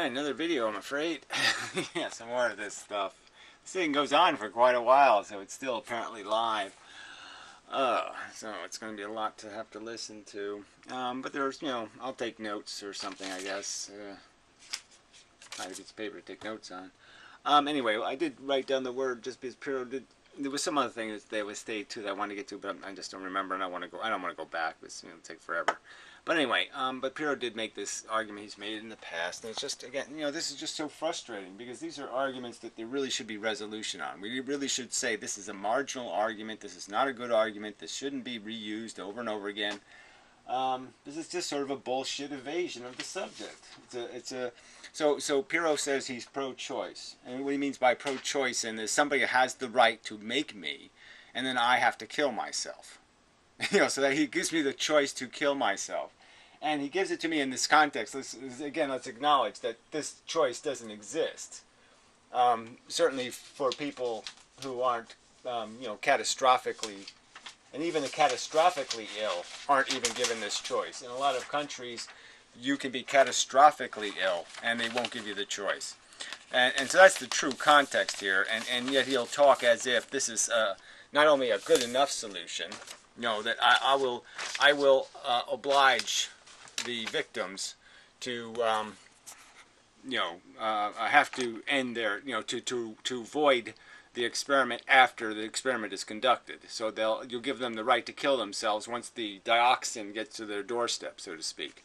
Alright, another video, I'm afraid. Yeah, some more of this stuff. This thing goes on for quite a while, so it's still apparently live. So it's going to be a lot to have to listen to. But there's, I'll take notes or something, I guess. Find a piece of paper to take notes on. Anyway, I did write down the word just because Pyrrho did. There was some other thing that they would stay too that I wanted to get to, but I just don't remember, and I don't want to go back. It's it'll take forever. But anyway, but Pyrrho did make this argument he's made in the past, and it's just, again, this is just so frustrating because these are arguments that there really should be resolution on. We really should say this is a marginal argument, this is not a good argument, this shouldn't be reused over and over again. This is just sort of a bullshit evasion of the subject. So Pyrrho says he's pro-choice, and what he means by pro-choice is somebody has the right to make me, and then I have to kill myself. So that he gives me the choice to kill myself. And he gives it to me in this context. Let's acknowledge that this choice doesn't exist. Certainly for people who aren't, catastrophically, and even the catastrophically ill aren't even given this choice. In a lot of countries, you can be catastrophically ill, and they won't give you the choice. And so that's the true context here. And yet he'll talk as if this is not only a good enough solution, that I will oblige the victims to, have to end their, to void the experiment after the experiment is conducted. So you'll give them the right to kill themselves once the dioxin gets to their doorstep, so to speak.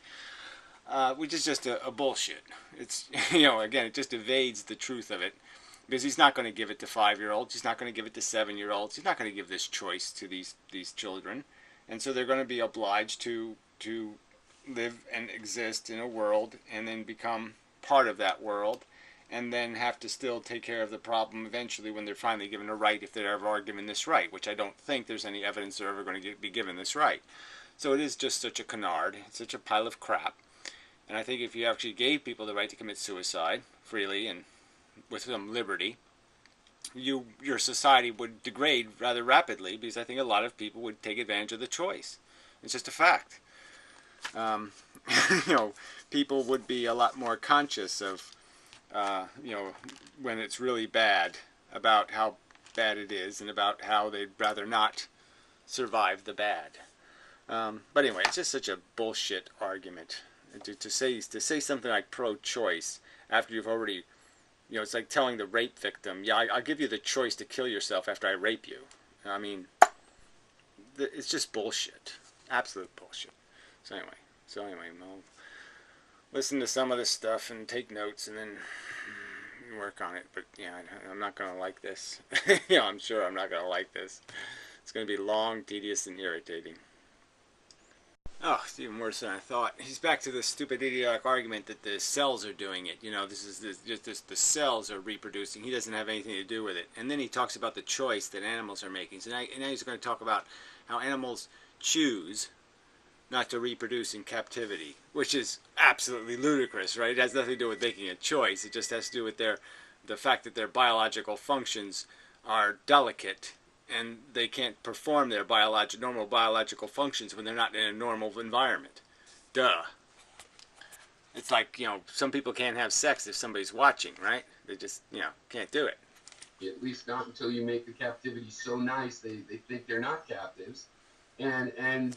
Which is just a bullshit. It's, again, it just evades the truth of it. Because he's not going to give it to 5-year-olds, he's not going to give it to 7-year-olds, he's not going to give this choice to these children. And so they're going to be obliged to live and exist in a world and then become part of that world and then have to still take care of the problem eventually when they're finally given a right, if they ever are given this right, which I don't think there's any evidence they're ever going to be given this right. So it is just such a canard, it's such a pile of crap. And I think if you actually gave people the right to commit suicide freely and with some liberty, your society would degrade rather rapidly because I think a lot of people would take advantage of the choice. It's just a fact. People would be a lot more conscious of, when it's really bad, about how bad it is and about how they'd rather not survive the bad. But anyway, it's just such a bullshit argument to say something like pro-choice after you've already. It's like telling the rape victim, yeah, I'll give you the choice to kill yourself after I rape you. I mean, it's just bullshit. Absolute bullshit. So anyway, I'll listen to some of this stuff and take notes and then work on it. But, yeah, I'm not going to like this. I'm sure I'm not going to like this. It's going to be long, tedious, and irritating. Oh, it's even worse than I thought. He's back to this stupid idiotic argument that the cells are doing it. The cells are reproducing. He doesn't have anything to do with it. And then he talks about the choice that animals are making. So now he's going to talk about how animals choose not to reproduce in captivity, which is absolutely ludicrous, right? It has nothing to do with making a choice. It just has to do with the fact that their biological functions are delicate and they can't perform their normal biological functions when they're not in a normal environment. Duh. It's like, some people can't have sex if somebody's watching, right? They just, can't do it. At least not until you make the captivity so nice they think they're not captives. And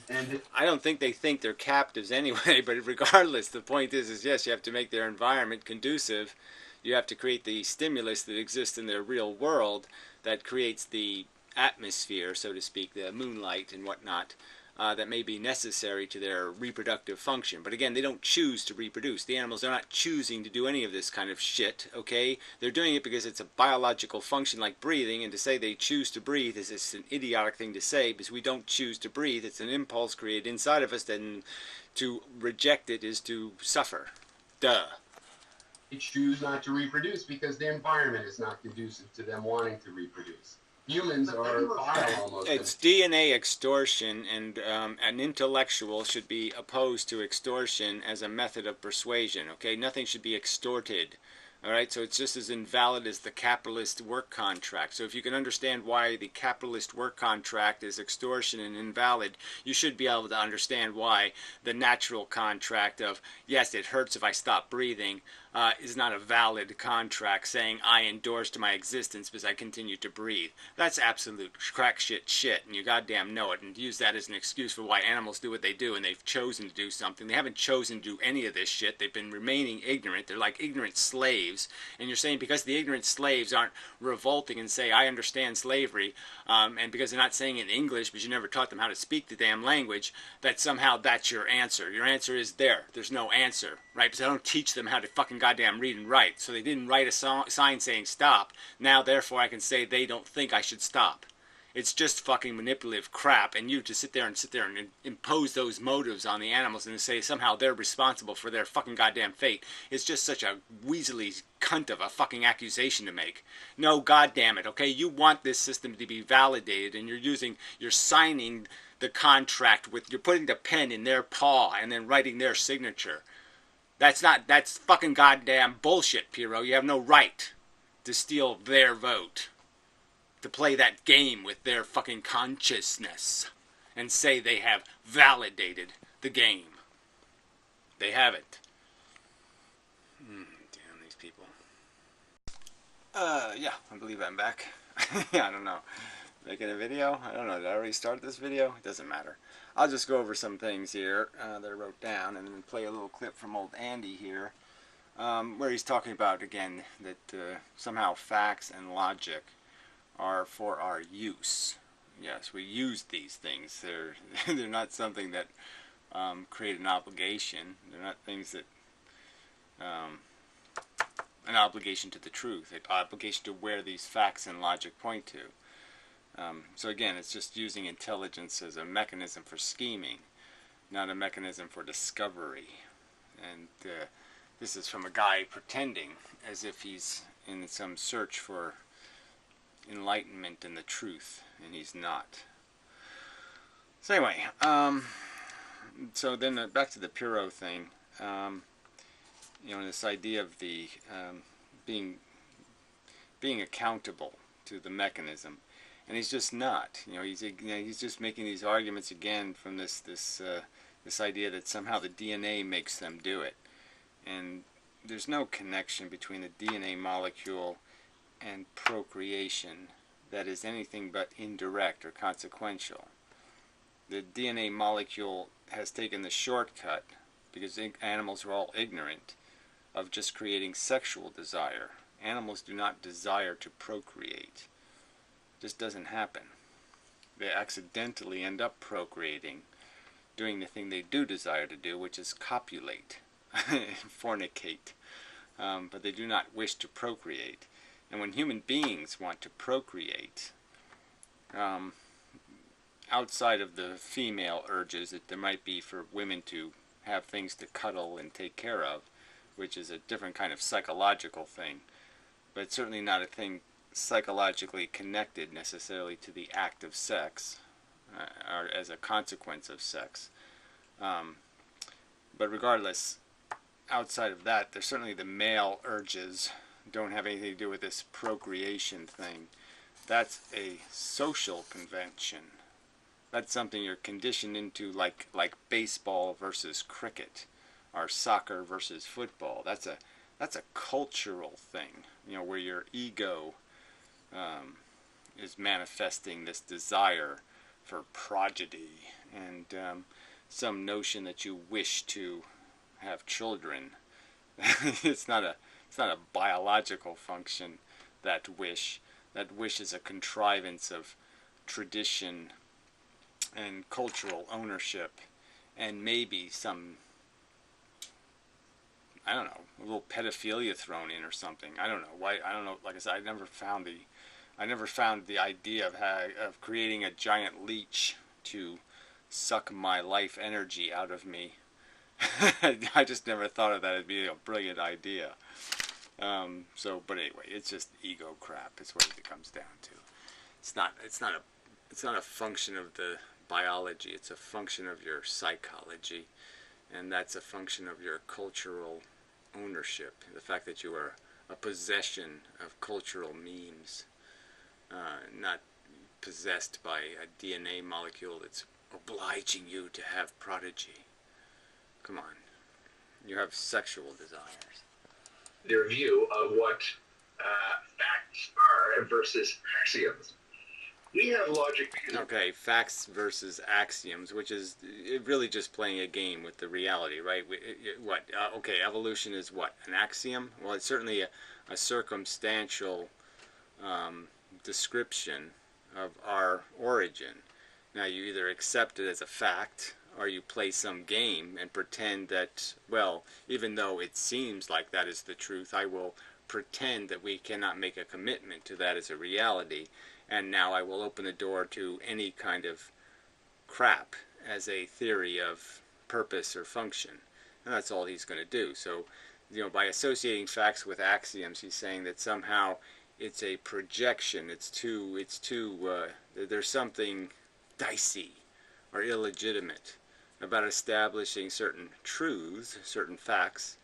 I don't think they think they're captives anyway, but regardless, the point is yes, you have to make their environment conducive. You have to create the stimulus that exists in their real world that creates the atmosphere, so to speak, the moonlight and whatnot, that may be necessary to their reproductive function. But again, they don't choose to reproduce. The animals are not choosing to do any of this kind of shit, okay? They're doing it because it's a biological function like breathing, and to say they choose to breathe is just an idiotic thing to say because we don't choose to breathe. It's an impulse created inside of us, and to reject it is to suffer. Duh. They choose not to reproduce because the environment is not conducive to them wanting to reproduce. Humans are vile almost. It's DNA extortion, and an intellectual should be opposed to extortion as a method of persuasion, okay? Nothing should be extorted, all right? So it's just as invalid as the capitalist work contract. So if you can understand why the capitalist work contract is extortion and invalid, you should be able to understand why the natural contract of, yes, it hurts if I stop breathing, is not a valid contract saying I endorsed my existence because I continue to breathe. That's absolute crack shit, and you goddamn know it, and use that as an excuse for why animals do what they do, and they've chosen to do something. They haven't chosen to do any of this shit. They've been remaining ignorant. They're like ignorant slaves, and you're saying because the ignorant slaves aren't revolting and say, I understand slavery, and because they're not saying it in English because you never taught them how to speak the damn language, that somehow that's your answer. Your answer is there. There's no answer, right? Because I don't teach them how to fucking goddamn read and write. So they didn't write a sign saying stop. Now, therefore, I can say they don't think I should stop. It's just fucking manipulative crap, and you to sit there and impose those motives on the animals and say somehow they're responsible for their fucking goddamn fate. It's just such a weaselly cunt of a fucking accusation to make. No, goddamn it, okay? You want this system to be validated, and you're signing the contract with, you're putting the pen in their paw and then writing their signature. That's fucking goddamn bullshit, Pyrrho. You have no right to steal their vote, to play that game with their fucking consciousness and say they have validated the game. They haven't. Damn these people. Yeah, I believe I'm back. Yeah, I don't know. Making a video? I don't know. Did I already start this video? It doesn't matter. I'll just go over some things here that I wrote down and then play a little clip from old Andy here where he's talking about, again, that somehow facts and logic are for our use. Yes, we use these things. They're not something that create an obligation. They're not things that an obligation to the truth, an obligation to where these facts and logic point to. So again, it's just using intelligence as a mechanism for scheming, not a mechanism for discovery. And this is from a guy pretending as if he's in some search for enlightenment and the truth, and he's not. So anyway, so then back to the Pyrrho thing. You know, this idea of the being accountable to the mechanism. And he's just not. You know, he's just making these arguments again from this idea that somehow the DNA makes them do it. And there's no connection between the DNA molecule and procreation that is anything but indirect or consequential. The DNA molecule has taken the shortcut, because animals are all ignorant, of just creating sexual desire. Animals do not desire to procreate. Just doesn't happen. They accidentally end up procreating, doing the thing they do desire to do, which is copulate, fornicate. But they do not wish to procreate. And when human beings want to procreate, outside of the female urges that there might be for women to have things to cuddle and take care of, which is a different kind of psychological thing, but it's certainly not a thing psychologically connected necessarily to the act of sex or as a consequence of sex. But regardless, outside of that, there's certainly the male urges don't have anything to do with this procreation thing. That's a social convention. That's something you're conditioned into, like baseball versus cricket, or soccer versus football. That's a cultural thing, you know, where your ego is manifesting this desire for progeny and some notion that you wish to have children. It's not a biological function, that wish. That wish is a contrivance of tradition and cultural ownership, and maybe some, I don't know, a little pedophilia thrown in or something. I don't know why. I don't know. Like I said, I never found the idea of creating a giant leech to suck my life energy out of me. I just never thought of that as being a brilliant idea. But anyway, it's just ego crap. It's what it comes down to. It's not a function of the biology. It's a function of your psychology, and that's a function of your cultural ownership. The fact that you are a possession of cultural memes, not possessed by a DNA molecule that's obliging you to have prodigy. Come on. You have sexual desires. their view of what facts are versus axioms. We have logic because... Okay, facts versus axioms, which is really just playing a game with the reality, right? Okay, evolution is what? An axiom? Well, it's certainly a circumstantial description of our origin. Now, you either accept it as a fact, or you play some game and pretend that, well, even though it seems like that is the truth, I will pretend that we cannot make a commitment to that as a reality, and now I will open the door to any kind of crap as a theory of purpose or function. And that's all he's going to do. So, by associating facts with axioms, he's saying that somehow it's a projection. There's something dicey or illegitimate about establishing certain truths, certain facts,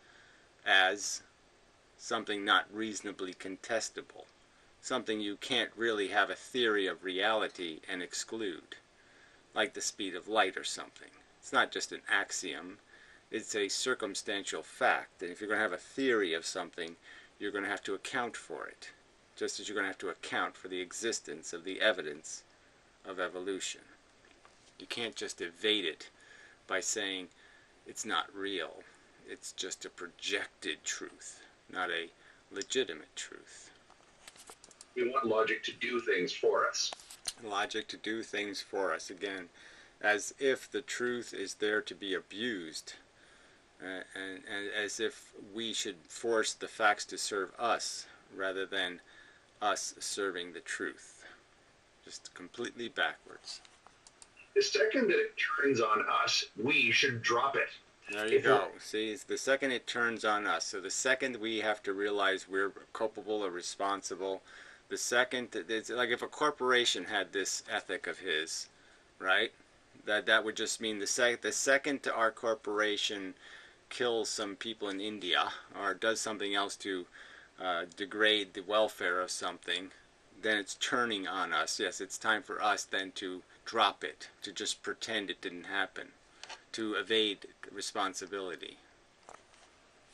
as something not reasonably contestable. Something you can't really have a theory of reality and exclude. Like the speed of light or something. It's not just an axiom. It's a circumstantial fact. And if you're going to have a theory of something, you're going to have to account for it. Just as you're going to have to account for the existence of the evidence of evolution. You can't just evade it by saying it's not real. It's just a projected truth, not a legitimate truth. We want logic to do things for us. Logic to do things for us, again, as if the truth is there to be abused, and as if we should force the facts to serve us rather than us serving the truth. Just completely backwards. The second that it turns on us, we should drop it. There you go. See, it's the second it turns on us. So the second we have to realize we're culpable or responsible, the second, it's like if a corporation had this ethic of his, right? That would just mean the second our corporation kills some people in India or does something else to degrade the welfare of something, then it's turning on us. Yes, it's time for us then to drop it, to just pretend it didn't happen, to evade responsibility,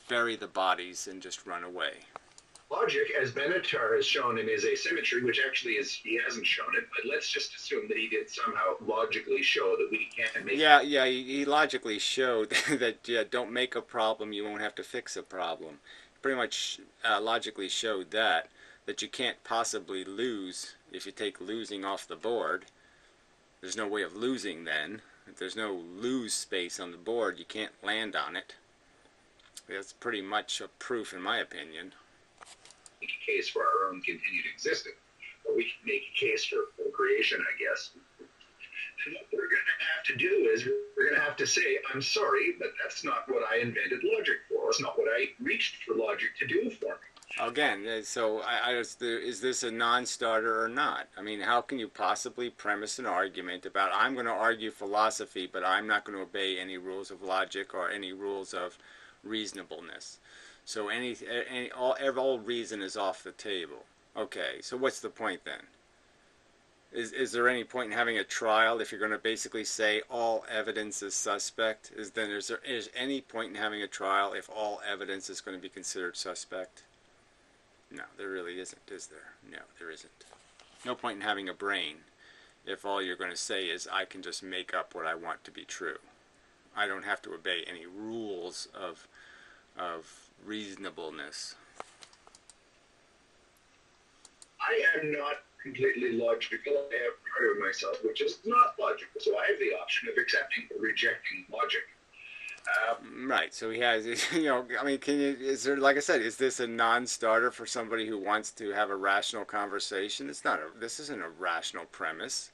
bury the bodies and just run away. Logic, as Benatar has shown in his asymmetry, which actually he hasn't shown it, but let's just assume that he did somehow logically show that we can't make... Yeah, he logically showed that, don't make a problem, you won't have to fix a problem. Pretty much logically showed that you can't possibly lose if you take losing off the board. There's no way of losing then. If there's no lose space on the board, you can't land on it. That's pretty much a proof, in my opinion. Make a case for our own continued existence, or we can make a case for creation, I guess. And what we're going to have to do is we're going to have to say, I'm sorry, but that's not what I invented logic for. It's not what I reached for logic to do for me. Again, so is this a non-starter or not? I mean, how can you possibly premise an argument about, I'm going to argue philosophy, but I'm not going to obey any rules of logic or any rules of reasonableness? So all reason is off the table. Okay, so what's the point then? Is there any point in having a trial if you're going to basically say all evidence is suspect? Is there any point in having a trial if all evidence is going to be considered suspect? No, there really isn't, is there? No, there isn't. No point in having a brain if all you're going to say is I can just make up what I want to be true. I don't have to obey any rules of reasonableness. I am not completely logical. I have part of myself which is not logical, so I have the option of accepting or rejecting logic. Right, so he has, I mean, is there, like I said, is this a non-starter for somebody who wants to have a rational conversation? This isn't a rational premise.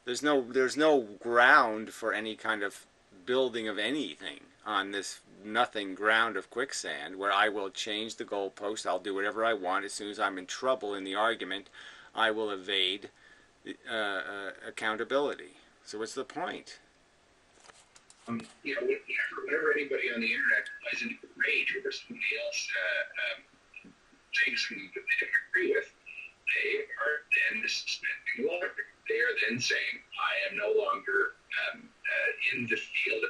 There's no ground for any kind of building of anything on this nothing ground of quicksand where I will change the goalpost, I'll do whatever I want. As soon as I'm in trouble in the argument, I will evade accountability. So what's the point? Whenever anybody on the internet flies into a rage over somebody else saying something that they don't agree with, they are then suspending logic. They are then saying, I am no longer in the field of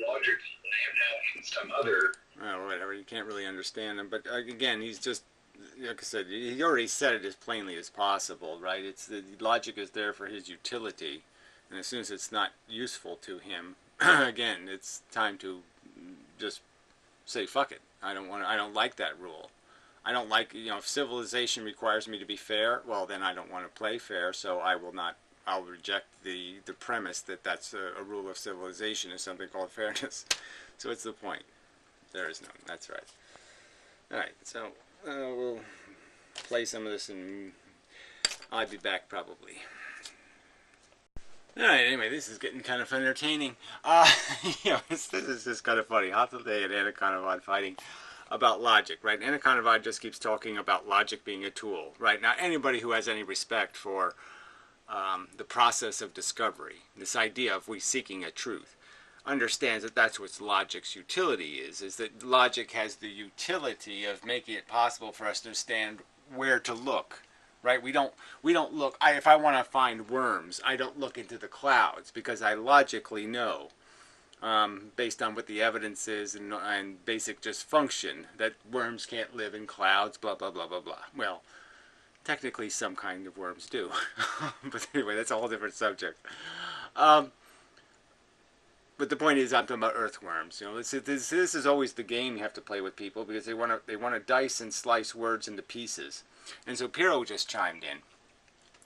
logic. I am now in some other... Well, whatever. You can't really understand him. But again, he's just, like I said, he already said it as plainly as possible, right? It's the logic is there for his utility, and as soon as it's not useful to him, again, it's time to just say fuck it. I don't like that rule. I don't like, if civilization requires me to be fair, well, then I don't want to play fair, so I will not. I'll reject the premise that that's a rule of civilization is something called fairness. So what's the point? There is none. That's right. All right, so we'll play some of this, and I'll be back probably. All right, anyway, this is getting kind of entertaining. This is just kind of funny. Holiday and Anaconda fighting about logic, right? Anaconda just keeps talking about logic being a tool, right? Now, anybody who has any respect for the process of discovery, this idea of we seeking a truth, understands that that's what logic's utility is that logic has the utility of making it possible for us to understand where to look, right? We don't look, if I want to find worms, I don't look into the clouds because I logically know, based on what the evidence is and basic just function, that worms can't live in clouds, blah, blah, blah, blah, blah. Well, technically some kind of worms do. But anyway, that's a whole different subject. But the point is, I'm talking about earthworms. This is always the game you have to play with people because they want to dice and slice words into pieces. And so Pyrrho just chimed in,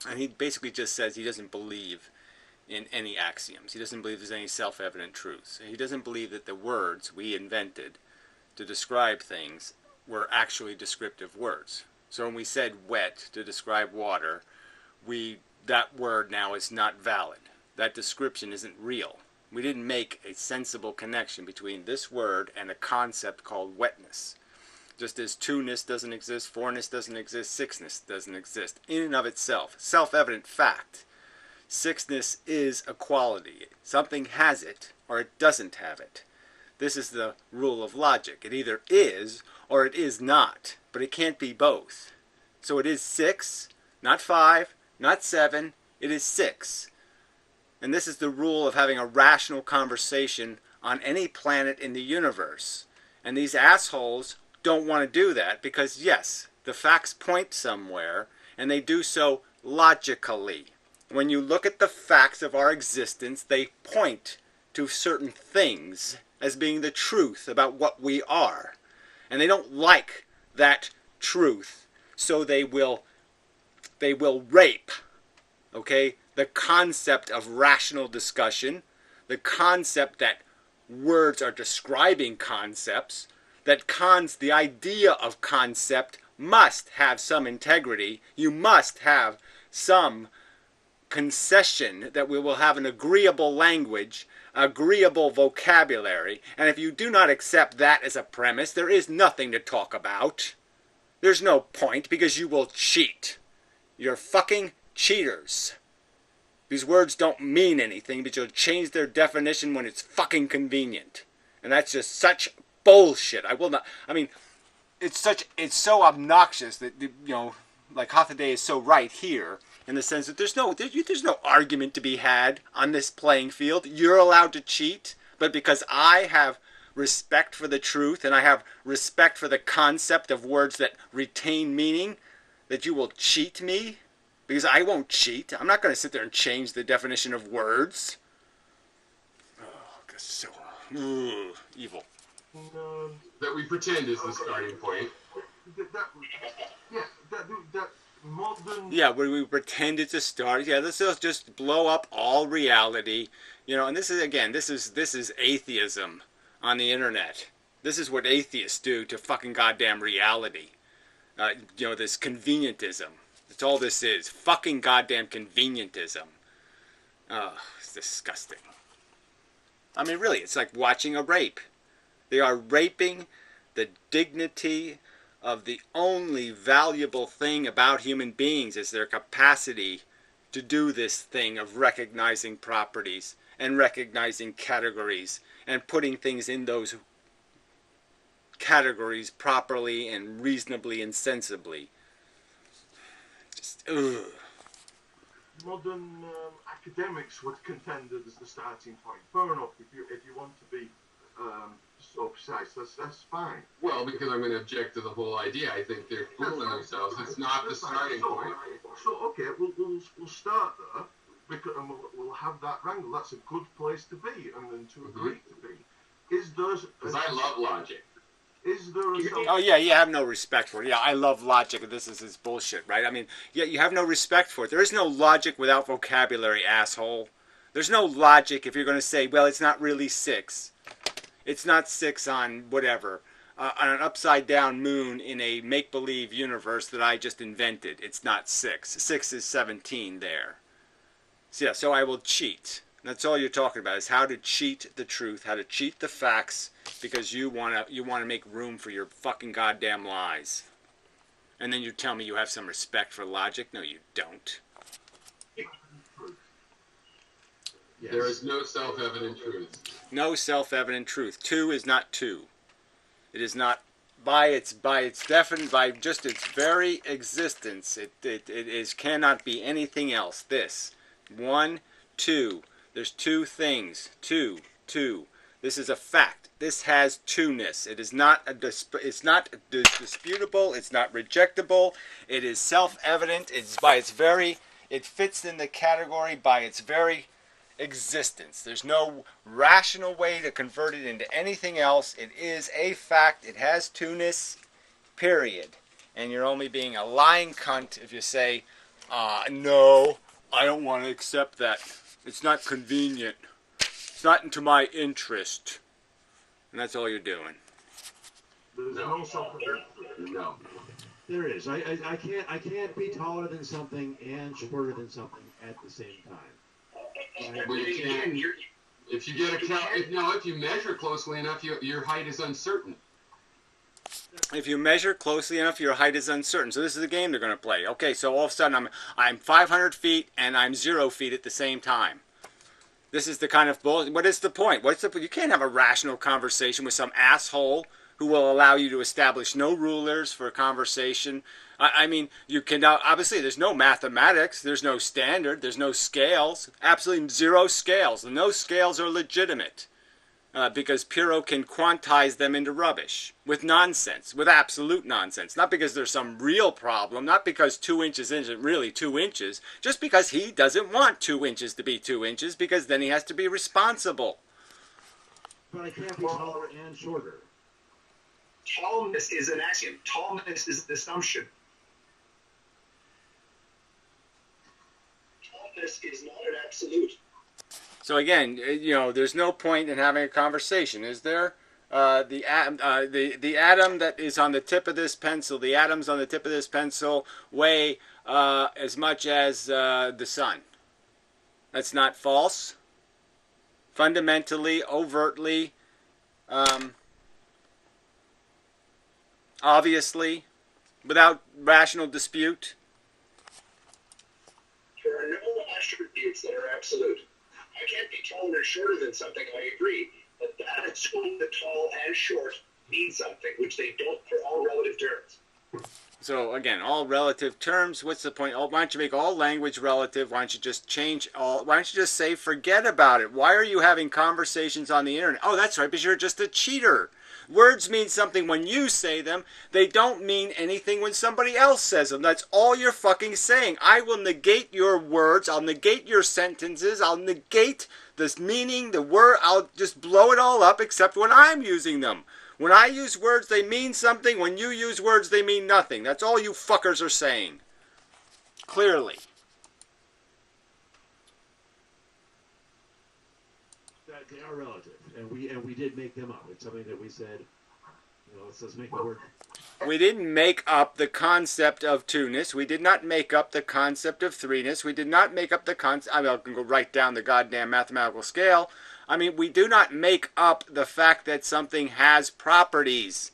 and he basically just says he doesn't believe in any axioms. He doesn't believe there's any self-evident truths. He doesn't believe that the words we invented to describe things were actually descriptive words. So when we said wet to describe water, that word now is not valid. That description isn't real. We didn't make a sensible connection between this word and a concept called wetness. Just as two-ness doesn't exist, four-ness doesn't exist, six-ness doesn't exist. In and of itself, self-evident fact. Six-ness is a quality. Something has it, or it doesn't have it. This is the rule of logic. It either is, or it is not. But it can't be both. So it is 6, not 5, not 7. It is 6. And this is the rule of having a rational conversation on any planet in the universe. And these assholes don't want to do that because, yes, the facts point somewhere, and they do so logically. When you look at the facts of our existence, they point to certain things as being the truth about what we are. And they don't like that truth, so they will rape, okay, the concept of rational discussion, the concept that words are describing concepts, that the idea of concept must have some integrity. You must have some concession that we will have an agreeable language, agreeable vocabulary, and if you do not accept that as a premise, there is nothing to talk about. There's no point because you will cheat. You're fucking cheaters. These words don't mean anything, but you'll change their definition when it's fucking convenient. And that's just such bullshit. It's so obnoxious that, like Holiday is so right here, in the sense that there's no argument to be had on this playing field. You're allowed to cheat, but because I have respect for the truth and I have respect for the concept of words that retain meaning, that you will cheat me? Because I won't cheat. I'm not going to sit there and change the definition of words. Oh, so evil. That we pretend is the starting point. Modern... Yeah, where we pretend it's a start. Yeah, let's just blow up all reality. And this is atheism on the internet. This is what atheists do to fucking goddamn reality. This convenientism. That's all this is. Fucking goddamn convenientism. Oh, it's disgusting. Really, it's like watching a rape. They are raping the dignity of the only valuable thing about human beings is their capacity to do this thing of recognizing properties and recognizing categories and putting things in those categories properly and reasonably and sensibly. Just, ugh. Modern academics would contend that as the starting point. Fair enough, if you want to be so precise. That's fine. Well, because I'm going to object to the whole idea. I think they're fooling themselves. It's not the starting point. So okay, we'll start there, because and we'll have that wrangle. That's a good place to be, and then to agree to be. Is there? Because I love logic. Is there a self? Oh yeah, you have no respect for it. Yeah, I love logic. This is bullshit, right? I mean, yeah, you have no respect for it. There is no logic without vocabulary, asshole. There's no logic if you're going to say, well, it's not really 6. It's not 6 on whatever, on an upside-down moon in a make-believe universe that I just invented. It's not 6. 6 is 17 there. So, yeah, so I will cheat. That's all you're talking about, is how to cheat the truth, how to cheat the facts, because you want to make room for your fucking goddamn lies. And then you tell me you have some respect for logic? No, you don't. Yes. There is no self-evident truth. No self-evident truth. 2 is not 2. It is not by just its very existence. It cannot be anything else. This 1, 2. There's 2 things. 2. This is a fact. This has 2-ness. It is not it's not disputable. It's not rejectable. It is self-evident. It fits in the category by its very existence. There's no rational way to convert it into anything else. It is a fact. It has 2-ness, period. And you're only being a lying cunt if you say, no, I don't want to accept that. It's not convenient. It's not into my interest. And that's all you're doing. There's no self-evident. No. There is. I can't be taller than something and shorter than something at the same time. Well, you can't. If you measure closely enough, your height is uncertain. If you measure closely enough, your height is uncertain. So this is the game they're going to play. Okay, so all of a sudden I'm 500 feet and I'm 0 feet at the same time. This is the kind of bull. What is the point? You can't have a rational conversation with some asshole who will allow you to establish no rulers for a conversation. I mean, you can obviously there's no mathematics, there's no standard, there's no scales, absolutely 0 scales. And those scales are legitimate because pyrrho can quantize them into rubbish with nonsense, with absolute nonsense. Not because there's some real problem, not because 2 inches isn't really 2 inches, just because he doesn't want 2 inches to be 2 inches, because then he has to be responsible. But I can't be taller and shorter. Tallness is an axiom. Tallness is an assumption. Tallness is not an absolute. So again, there's no point in having a conversation, is there? The atom that is on the tip of this pencil, the atoms on the tip of this pencil weigh as much as the sun. That's not false. Fundamentally, overtly, obviously, without rational dispute. There are no attributes that are absolute. I can't be taller or shorter than something, I agree, but that assumes that tall and short mean something, which they don't for all relative terms. So again, all relative terms, what's the point? Why don't you make all language relative? Why don't you just change all? Why don't you just say forget about it? Why are you having conversations on the internet? Oh, that's right, because you're just a cheater. Words mean something when you say them. They don't mean anything when somebody else says them. That's all you're fucking saying. I will negate your words. I'll negate your sentences. I'll negate this meaning, the word. I'll just blow it all up except when I'm using them. When I use words, they mean something. When you use words, they mean nothing. That's all you fuckers are saying. Clearly. They are relative, and we did make them up. It's something that we said, let's make the word. We didn't make up the concept of 2-ness. We did not make up the concept of 3-ness. We did not make up the concept. I mean, I can go right down the goddamn mathematical scale. I mean, we do not make up the fact that something has properties.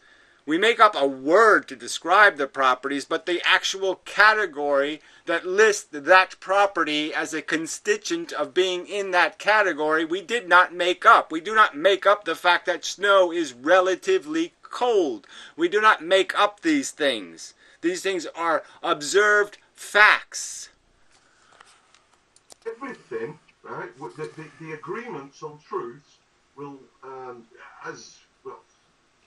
We make up a word to describe the properties, but the actual category that lists that property as a constituent of being in that category, we did not make up. We do not make up the fact that snow is relatively cold. We do not make up these things. These things are observed facts. Everything, right? The agreements on truth will,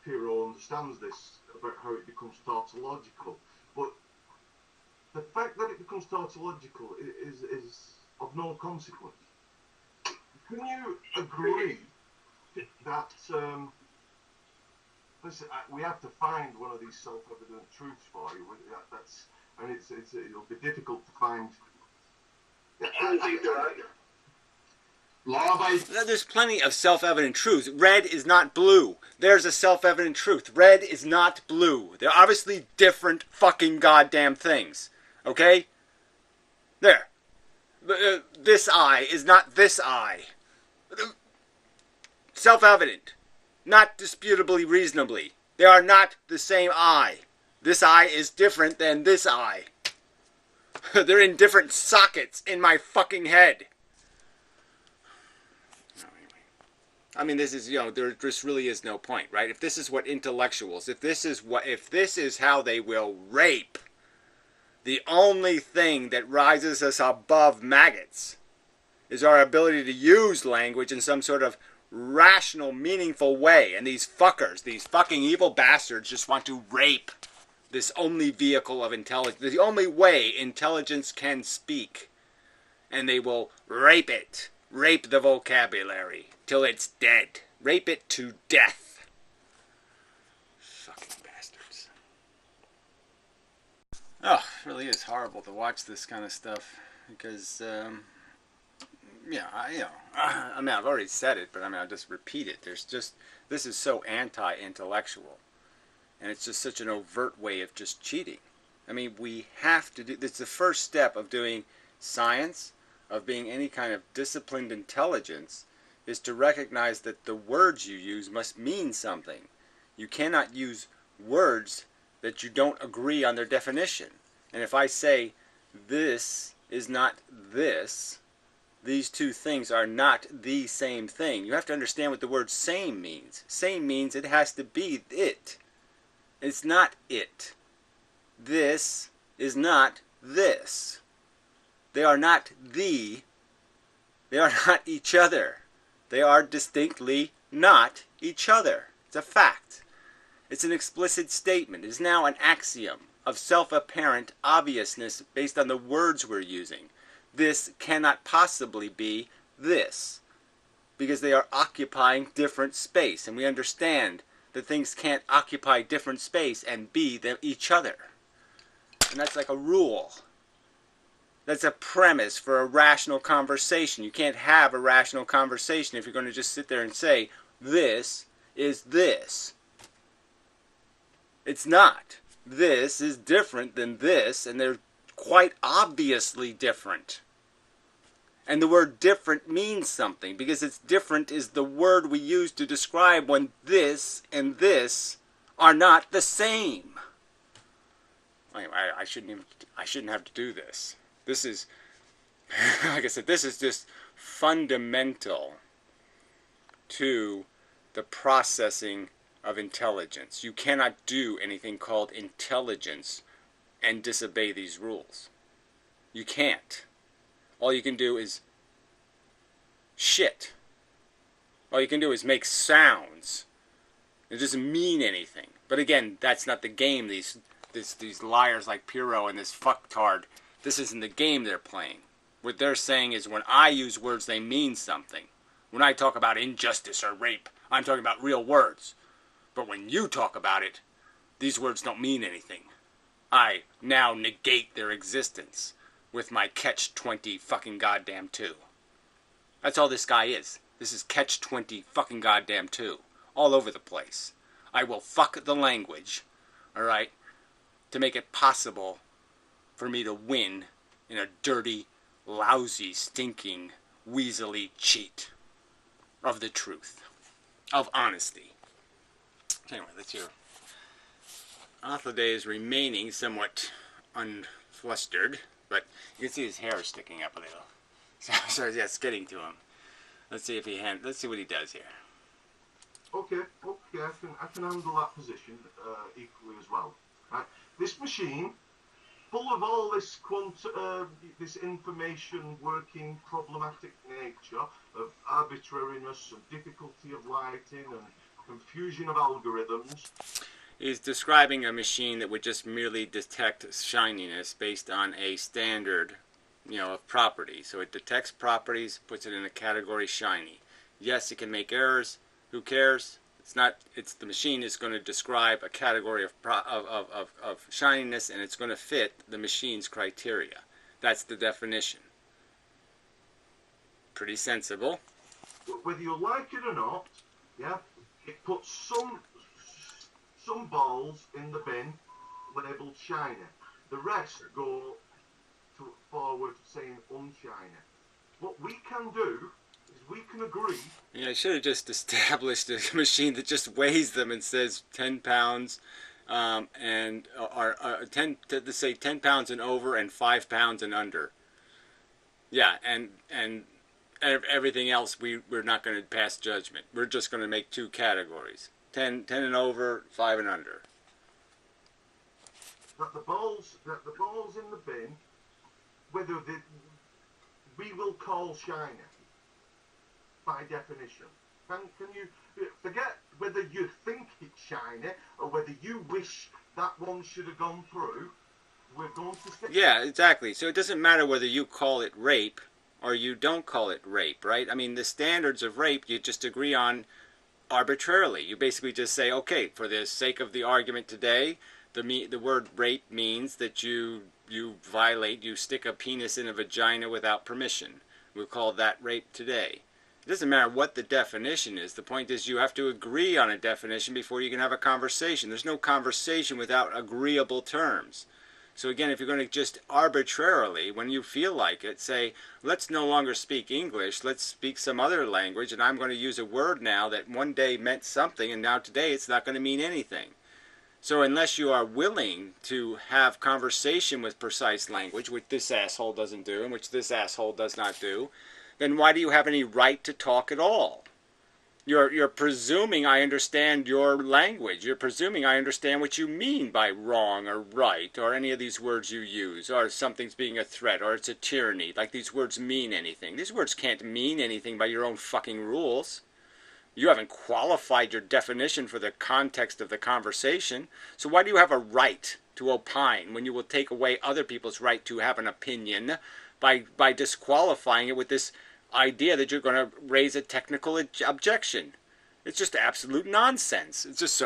Pyrrho understands this about how it becomes tautological, but the fact that it becomes tautological is of no consequence. Can you agree that listen, we have to find one of these self-evident truths for you? And it'll be difficult to find. I don't think there are. Law-based. There's plenty of self-evident truths. Red is not blue. There's a self-evident truth. Red is not blue. They're obviously different fucking goddamn things. Okay? There. This eye is not this eye. Self-evident. Not disputably reasonably. They are not the same eye. This eye is different than this eye. They're in different sockets in my fucking head. I mean, this is, there just really is no point, right? If this is what intellectuals, if this is how they will rape, the only thing that rises us above maggots is our ability to use language in some sort of rational, meaningful way. And these fuckers, these fucking evil bastards just want to rape this only vehicle of intelligence, the only way intelligence can speak. And they will rape it. Rape the vocabulary till it's dead. Rape it to death. Fucking bastards. Oh, it really is horrible to watch this kind of stuff because, I mean, I've already said it, but I mean, I'll just repeat it. This is so anti-intellectual, and it's just such an overt way of just cheating. I mean, we have to do. It's the first step of doing science, of being any kind of disciplined intelligence, is to recognize that the words you use must mean something. You cannot use words that you don't agree on their definition. And if I say, this is not this, these two things are not the same thing. You have to understand what the word same means. Same means it has to be it. It's not it. This is not this. They are not they are not each other. They are distinctly not each other. It's a fact. It's an explicit statement. It is now an axiom of self-apparent obviousness based on the words we're using. This cannot possibly be this, because they are occupying different space, and we understand that things can't occupy different space and be each other. And that's like a rule. That's a premise for a rational conversation. You can't have a rational conversation if you're going to just sit there and say, this is this. It's not. This is different than this, and they're quite obviously different. And the word different means something, because it's different is the word we use to describe when this and this are not the same. Anyway, I shouldn't have to do this. This is, like I said, this is just fundamental to the processing of intelligence. You cannot do anything called intelligence and disobey these rules. You can't. All you can do is shit. All you can do is make sounds. It doesn't mean anything. But again, that's not the game. These liars like Pyrrho and this fucktard, this isn't the game they're playing. What they're saying is when I use words, they mean something. When I talk about injustice or rape, I'm talking about real words. But when you talk about it, these words don't mean anything. I now negate their existence with my catch-20 fucking goddamn 2. That's all this guy is. This is catch-20 fucking goddamn 2. All over the place. I will fuck the language, alright, to make it possible for me to win in a dirty, lousy, stinking, weaselly cheat of the truth, of honesty. Anyway, let's hear. Arthur is remaining somewhat unflustered, but you can see his hair is sticking up a little. So yeah, it's getting to him. Let's see if let's see what he does here. Okay, I can handle that position equally as well. Right? This machine, full of all this this information working problematic nature of arbitrariness and difficulty of lighting and confusion of algorithms. He's describing a machine that would just merely detect shininess based on a standard, of properties. So it detects properties, puts it in a category shiny. Yes, it can make errors. Who cares? It's not. It's the machine is going to describe a category of shininess, and it's going to fit the machine's criteria. That's the definition. Pretty sensible. Whether you like it or not, yeah, it puts some balls in the bin labelled shiny. The rest go forward saying unshiny. What we can do is we can agree. Yeah, I should have just established a machine that just weighs them and says 10 pounds, and or 10 to say 10 pounds and over and 5 pounds and under. Yeah, and everything else we're not going to pass judgment. We're just going to make two categories: 10 and over, 5 and under. That the balls in the bin, whether we will call shiny by definition. Can you forget whether you think it's shiny or whether you wish that one should have gone through? We're going to say. Yeah, exactly. So it doesn't matter whether you call it rape or you don't call it rape, right? I mean, the standards of rape you just agree on arbitrarily. You basically just say, okay, for the sake of the argument today, the word rape means that you violate, you stick a penis in a vagina without permission. We'll call that rape today. It doesn't matter what the definition is. The point is you have to agree on a definition before you can have a conversation. There's no conversation without agreeable terms. So again, if you're going to just arbitrarily, when you feel like it, say, let's no longer speak English, let's speak some other language, and I'm going to use a word now that one day meant something, and now today it's not going to mean anything. So unless you are willing to have conversation with precise language, which this asshole doesn't do, and which this asshole does not do, then why do you have any right to talk at all? You're presuming I understand your language. You're presuming I understand what you mean by wrong or right or any of these words you use, or something's being a threat or it's a tyranny. Like these words mean anything. These words can't mean anything by your own fucking rules. You haven't qualified your definition for the context of the conversation. So why do you have a right to opine when you will take away other people's right to have an opinion by disqualifying it with this idea that you're going to raise a technical objection? It's just absolute nonsense. It's just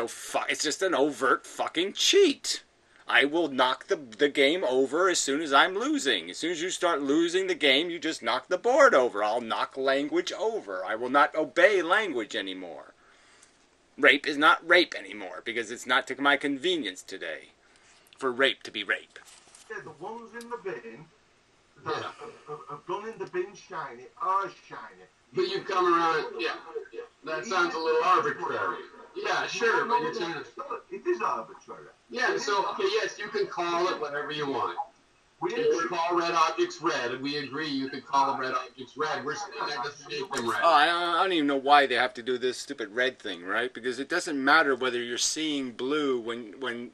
it's just an overt fucking cheat. I will knock the game over as soon as I'm losing. As soon as you start losing the game, you just knock the board over. I'll knock language over. I will not obey language anymore. Rape is not rape anymore because it's not to my convenience today for rape to be rape. Yeah, the ones in the bin that have gone in the bin shiny are shiny. But you've come around, yeah. That sounds a little arbitrary. Yeah, sure, but it's it is arbitrary. Yeah, so, okay, yes, you can call it whatever you want. You can call red objects red, and we agree you can call them red objects red. We're saying that doesn't make them red. Oh, I don't even know why they have to do this stupid red thing, right? Because it doesn't matter whether you're seeing blue when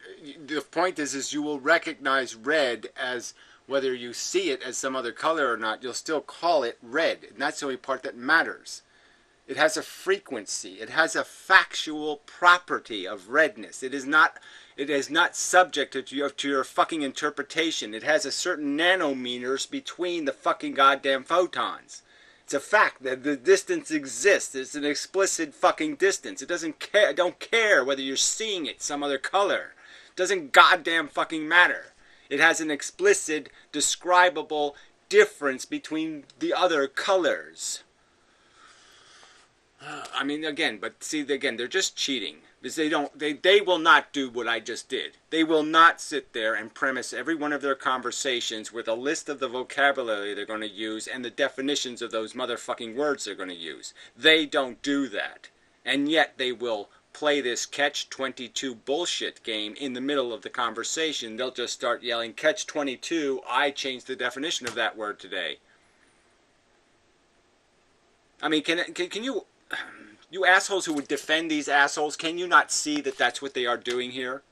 the point is you will recognize red as whether you see it as some other color or not, you'll still call it red. And that's the only part that matters. It has a frequency. It has a factual property of redness. It is not subject to your fucking interpretation. It has a certain nanometers between the fucking goddamn photons. It's a fact that the distance exists. It's an explicit fucking distance. It doesn't care. I don't care whether you're seeing it some other color. It doesn't goddamn fucking matter. It has an explicit, describable difference between the other colors. I mean, again, but see, again, they're just cheating. Because they will not do what I just did. They will not sit there and premise every one of their conversations with a list of the vocabulary they're going to use and the definitions of those motherfucking words they're going to use. They don't do that. And yet they will play this catch-22 bullshit game in the middle of the conversation. They'll just start yelling, catch-22, I changed the definition of that word today. I mean, can you... You assholes who would defend these assholes, can you not see that that's what they are doing here?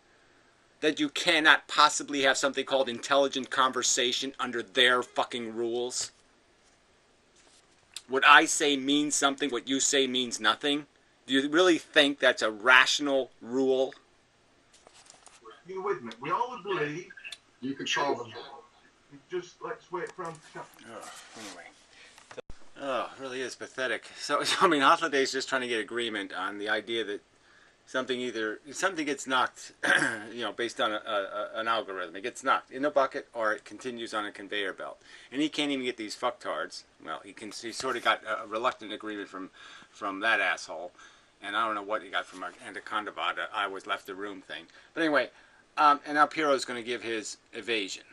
That you cannot possibly have something called intelligent conversation under their fucking rules? What I say means something, what you say means nothing? Do you really think that's a rational rule? You with me? We all agree. You could call them Just let's wait for him to come. Anyway. Oh, it really is pathetic. So I mean, Holiday's just trying to get agreement on the idea that something gets knocked, based on an algorithm. It gets knocked in a bucket or it continues on a conveyor belt. And he can't even get these fucktards. Well, he sort of got a reluctant agreement from that asshole. And I don't know what he got from Anaconda Vada. I was left the room thing. But anyway, and now Pyrrho's going to give his evasion.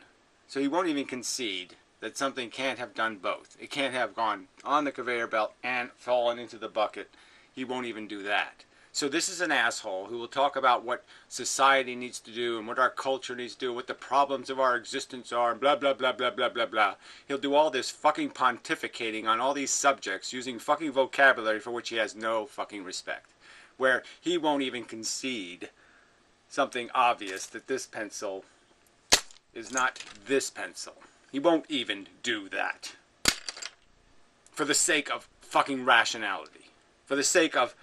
So he won't even concede that something can't have done both. It can't have gone on the conveyor belt and fallen into the bucket. He won't even do that. So this is an asshole who will talk about what society needs to do and what our culture needs to do, what the problems of our existence are, and blah, blah, blah, blah, blah, blah, blah. He'll do all this fucking pontificating on all these subjects using fucking vocabulary for which he has no fucking respect. Where he won't even concede something obvious, that this pencil is not this pencil. He won't even do that. For the sake of fucking rationality. For the sake of,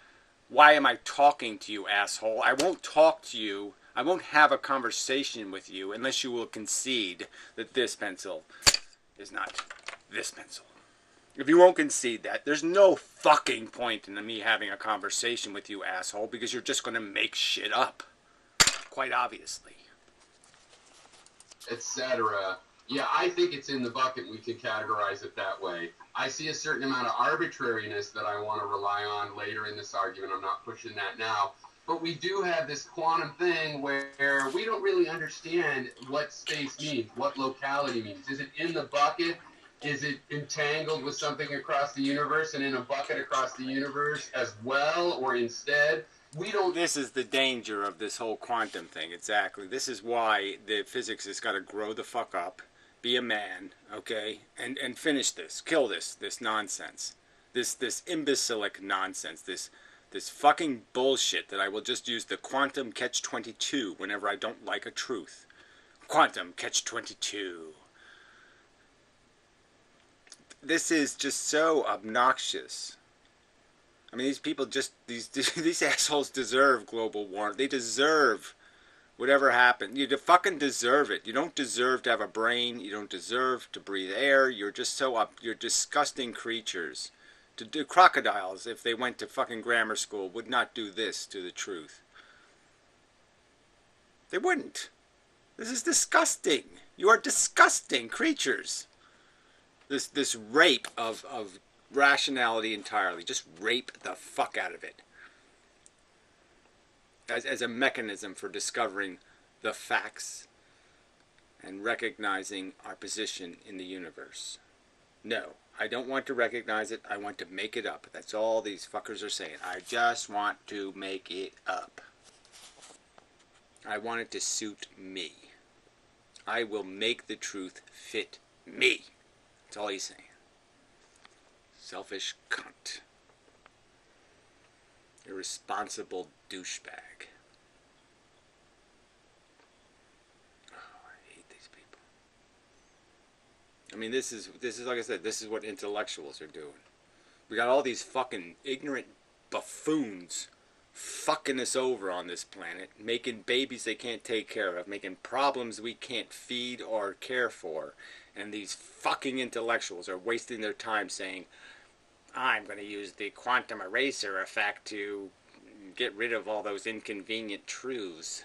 why am I talking to you, asshole? I won't talk to you. I won't have a conversation with you unless you will concede that this pencil is not this pencil. If you won't concede that, there's no fucking point in me having a conversation with you, asshole, because you're just going to make shit up. Quite obviously. etc. Yeah, I think it's in the bucket. We can categorize it that way. I see a certain amount of arbitrariness that I want to rely on later in this argument. I'm not pushing that now. But we do have this quantum thing where we don't really understand what space means, what locality means. Is it in the bucket? Is it entangled with something across the universe and in a bucket across the universe as well, or instead? We don't. This is the danger of this whole quantum thing, exactly. This is why the physics has got to grow the fuck up, be a man, okay, and finish this, kill this nonsense, this imbecilic nonsense, this fucking bullshit that I will just use the quantum catch-22 whenever I don't like a truth. Quantum catch-22. This is just so obnoxious. I mean, these people just, these assholes deserve global warming. They deserve whatever happened. You fucking deserve it. You don't deserve to have a brain. You don't deserve to breathe air. You're just so you're disgusting creatures. To do crocodiles, if they went to fucking grammar school, would not do this to the truth. They wouldn't. This is disgusting. You are disgusting creatures. This rape of rationality entirely. Just rape the fuck out of it. As a mechanism for discovering the facts and recognizing our position in the universe. No, I don't want to recognize it. I want to make it up. That's all these fuckers are saying. I just want to make it up. I want it to suit me. I will make the truth fit me. That's all he's saying. Selfish cunt. Irresponsible douchebag. Oh, I hate these people. I mean, this is like I said, this is what intellectuals are doing. We got all these fucking ignorant buffoons fucking us over on this planet, making babies they can't take care of, making problems we can't feed or care for, and these fucking intellectuals are wasting their time saying, I'm going to use the quantum eraser effect to get rid of all those inconvenient truths.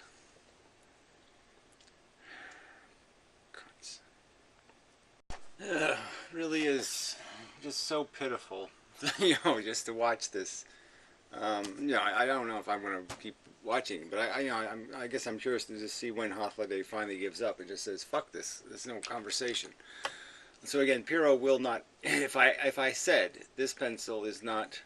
Really is just so pitiful, just to watch this. I don't know if I'm going to keep watching, but I guess I'm curious to just see when Holiday finally gives up and just says, "Fuck this. There's no conversation." So again, Pyrrho will not. If I said this pencil is not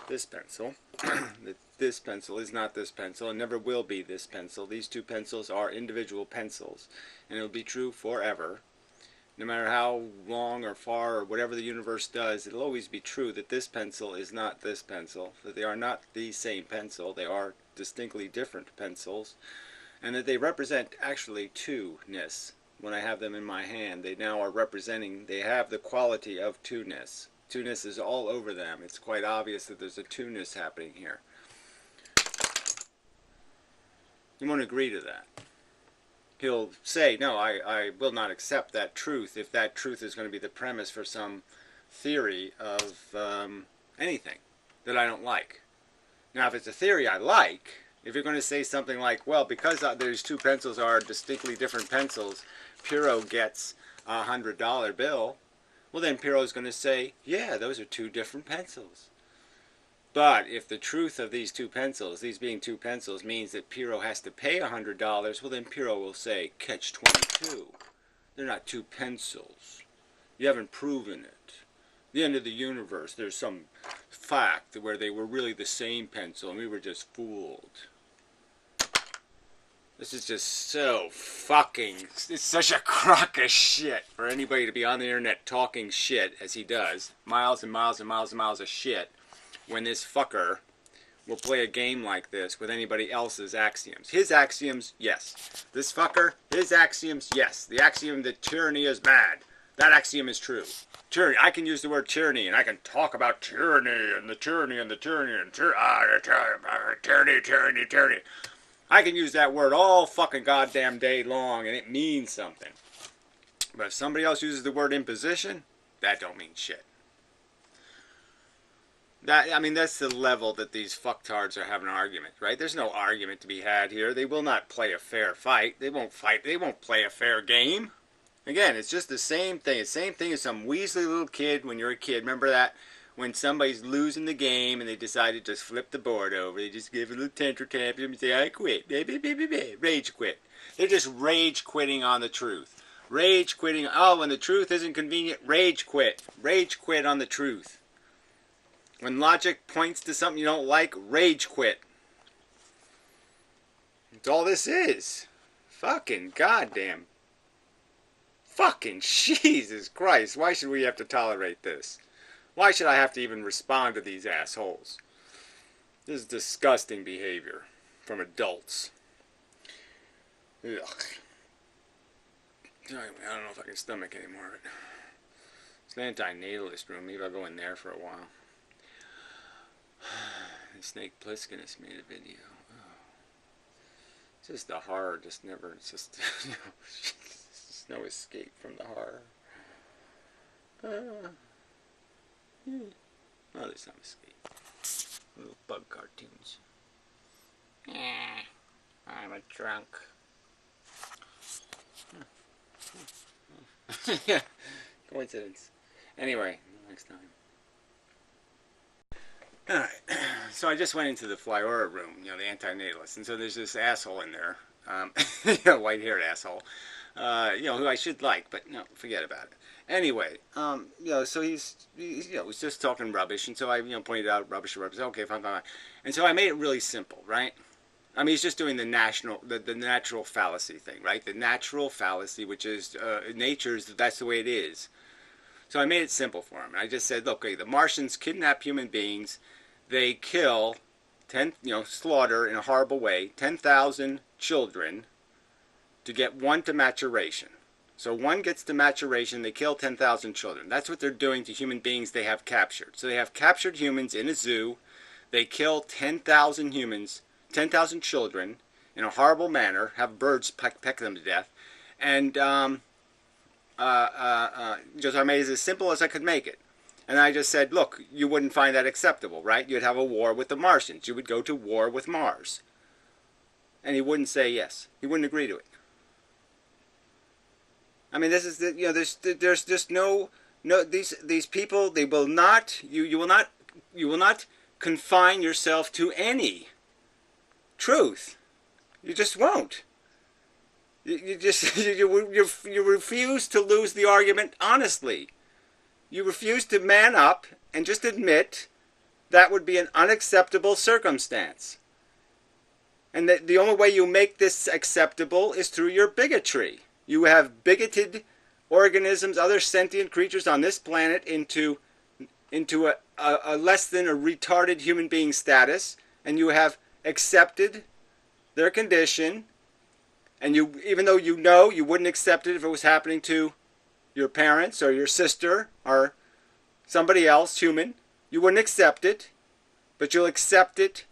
this pencil, that this pencil is not this pencil, and never will be this pencil. These two pencils are individual pencils, and it'll be true forever. No matter how long or far or whatever the universe does, it'll always be true that this pencil is not this pencil, that they are not the same pencil, they are distinctly different pencils, and that they represent actually two-ness. When I have them in my hand, they now are representing, they have the quality of two-ness. two-ness is all over them. It's quite obvious that there's a two-ness happening here. He won't agree to that. He'll say, no, I will not accept that truth if that truth is going to be the premise for some theory of anything that I don't like. Now, if it's a theory I like, if you're going to say something like, well, because these two pencils are distinctly different pencils, Pyrrho gets a $100 bill, well, then Pyrrho's going to say, yeah, those are two different pencils. But if the truth of these two pencils, these being two pencils, means that Pyrrho has to pay $100, well, then Pyrrho will say, catch 22. They're not two pencils. You haven't proven it. The end of the universe, there's some fact where they were really the same pencil and we were just fooled. This is just so fucking, it's such a crock of shit for anybody to be on the internet talking shit as he does, miles and miles and miles and miles of shit, when this fucker will play a game like this with anybody else's axioms. His axioms, yes. This fucker, his axioms, yes. The axiom that tyranny is bad, that axiom is true. Tyranny, I can use the word tyranny, and I can talk about tyranny, and the tyranny, and the tyranny, and tyranny. I can use that word all fucking goddamn day long, and it means something. But if somebody else uses the word imposition, that don't mean shit. I mean, that's the level that these fucktards are having an argument, right? There's no argument to be had here. They will not play a fair fight. They won't fight. They won't play a fair game. Again, it's just the same thing. It's the same thing as some weaselly little kid when you're a kid. Remember that? When somebody's losing the game and they decide to just flip the board over. They just give a little tantrum and say, I quit. Rage quit. They're just rage quitting on the truth. Rage quitting. Oh, when the truth isn't convenient, rage quit. Rage quit on the truth. When logic points to something you don't like, rage quit. That's all this is. Fucking goddamn. Fucking Jesus Christ. Why should we have to tolerate this? Why should I have to even respond to these assholes? This is disgusting behavior from adults. Ugh. I don't know if I can stomach anymore of it. It's an anti-natalist room. Maybe I'll go in there for a while. Snake Plisskenus made a video. Oh. Just the horror just never, it's just, you know, there's no escape from the horror. Oh, there's no escape. Little bug cartoons. I'm a drunk. Yeah, coincidence. Anyway, next time. Alright, so I just went into the Flyora room, you know, the anti-natalist, and so there's this asshole in there, you know, white-haired asshole, you know, who I should like, but no, forget about it. Anyway, you know, so he's you know, was just talking rubbish, and so I, you know, pointed out rubbish, okay, fine. And so I made it really simple, right? I mean, he's just doing the natural fallacy thing, right? The natural fallacy, which is nature's, that's the way it is. So I made it simple for him. I just said, look, okay, the Martians kidnap human beings. They kill, slaughter in a horrible way, 10,000 children to get one to maturation. So one gets to maturation, they kill 10,000 children. That's what they're doing to human beings they have captured. So they have captured humans in a zoo. They kill 10,000 humans, 10,000 children in a horrible manner, have birds peck them to death. And just I made it as simple as I could make it. And I just said, look, you wouldn't find that acceptable, right? You'd have a war with the Martians. You would go to war with Mars. And he wouldn't say yes. He wouldn't agree to it. I mean, this is the, you know, there's just no these people, they will not, you will not confine yourself to any truth. You just won't. You refuse to lose the argument honestly. You refuse to man up and just admit that would be an unacceptable circumstance. And that the only way you make this acceptable is through your bigotry. You have bigoted organisms, other sentient creatures on this planet into a less than a retarded human being status, and you have accepted their condition. And you, even though you know you wouldn't accept it if it was happening to your parents or your sister or somebody else, human, you wouldn't accept it, but you'll accept it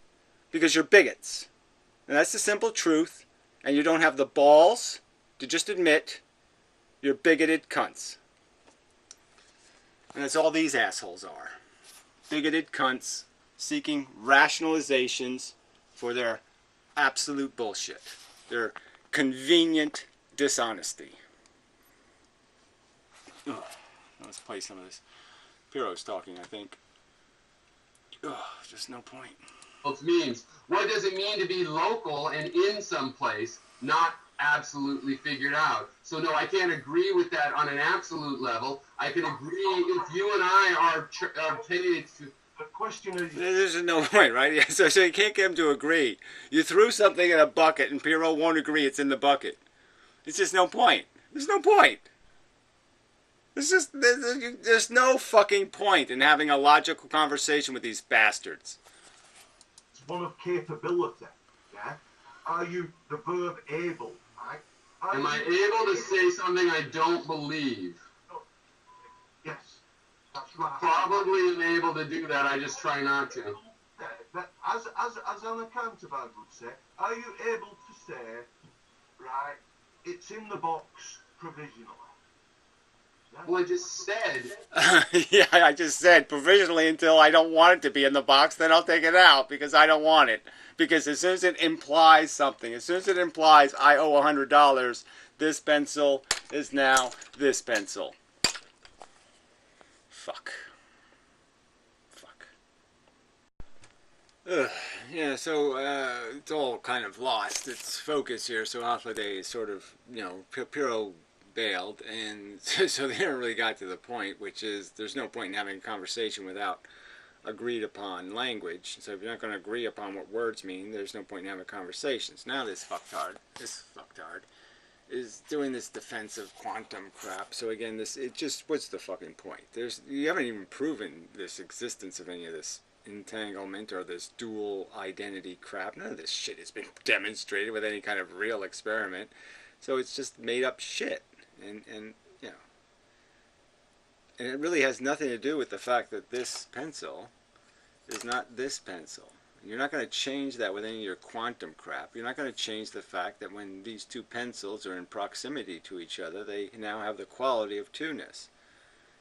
because you're bigots. And that's the simple truth, and you don't have the balls to just admit you're bigoted cunts. And that's all these assholes are. Bigoted cunts seeking rationalizations for their absolute bullshit. Their convenient dishonesty. Ugh. Let's play some of this. Pyrrho's talking, I think. Ugh, just no point. Means. What does it mean to be local and in some place, not absolutely figured out? So no, I can't agree with that on an absolute level. I can agree if you and I are paid to... The question is... There's no point, right? Yeah, so you can't get him to agree. You threw something in a bucket and Pyrrho won't agree it's in the bucket. It's just no point. There's no point. There's no fucking point in having a logical conversation with these bastards. It's one of capability, yeah? Are you the verb able, right? Am I able to say something I don't believe? Yes, that's right. Probably am able to do that, I just try not to. As an accountant, I would say, are you able to say, right, it's in the box provisionally? Yeah? Well, I just said... Yeah, I just said provisionally until I don't want it to be in the box, then I'll take it out because I don't want it. Because as soon as it implies something, as soon as it implies I owe $100, this pencil is now this pencil. Fuck. Ugh. Yeah, so it's all kind of lost its focus here. So Alpha Day is sort of, Pyrrho bailed, and so they never really got to the point, which is there's no point in having a conversation without agreed upon language. So if you're not going to agree upon what words mean, there's no point in having conversations. Now this fucktard is doing this defensive quantum crap. So again, what's the fucking point? You haven't even proven this existence of any of this entanglement or this dual identity crap. None of this shit has been demonstrated with any kind of real experiment. So it's just made up shit. And it really has nothing to do with the fact that this pencil is not this pencil. You're not going to change that with any of your quantum crap. You're not going to change the fact that when these two pencils are in proximity to each other, they now have the quality of two-ness.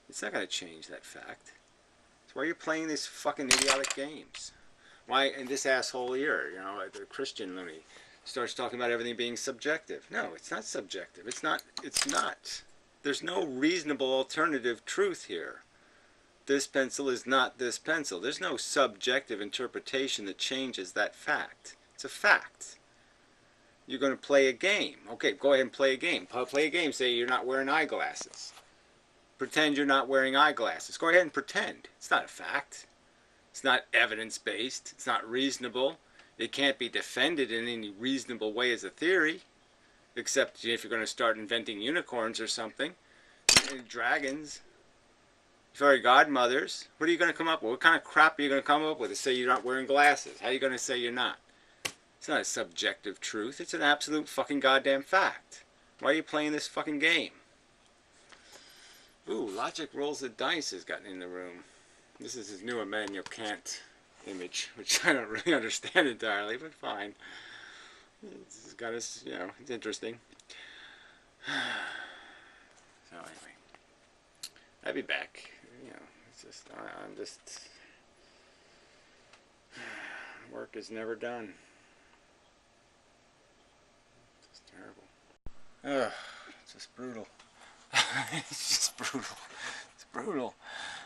It's not going to change that fact. So why are you playing these fucking idiotic games? Why, and this asshole here, the Christian loony, starts talking about everything being subjective. No, it's not subjective. It's not. There's no reasonable alternative truth here. This pencil is not this pencil. There's no subjective interpretation that changes that fact. It's a fact. You're going to play a game. Okay, go ahead and play a game. Play a game. Say you're not wearing eyeglasses. Pretend you're not wearing eyeglasses. Go ahead and pretend. It's not a fact. It's not evidence-based. It's not reasonable. It can't be defended in any reasonable way as a theory, except if you're going to start inventing unicorns or something, dragons, fairy godmothers. What are you going to come up with? What kind of crap are you going to come up with to say you're not wearing glasses? How are you going to say you're not? It's not a subjective truth. It's an absolute fucking goddamn fact. Why are you playing this fucking game? Ooh, Logic Rolls the Dice has gotten in the room. This is his new Immanuel Kant image, which I don't really understand entirely, but fine. It's got us, it's interesting. So anyway, I'll be back. It's just, I'm just, work is never done. It's just terrible. Ugh, it's just brutal. It's just brutal. It's brutal.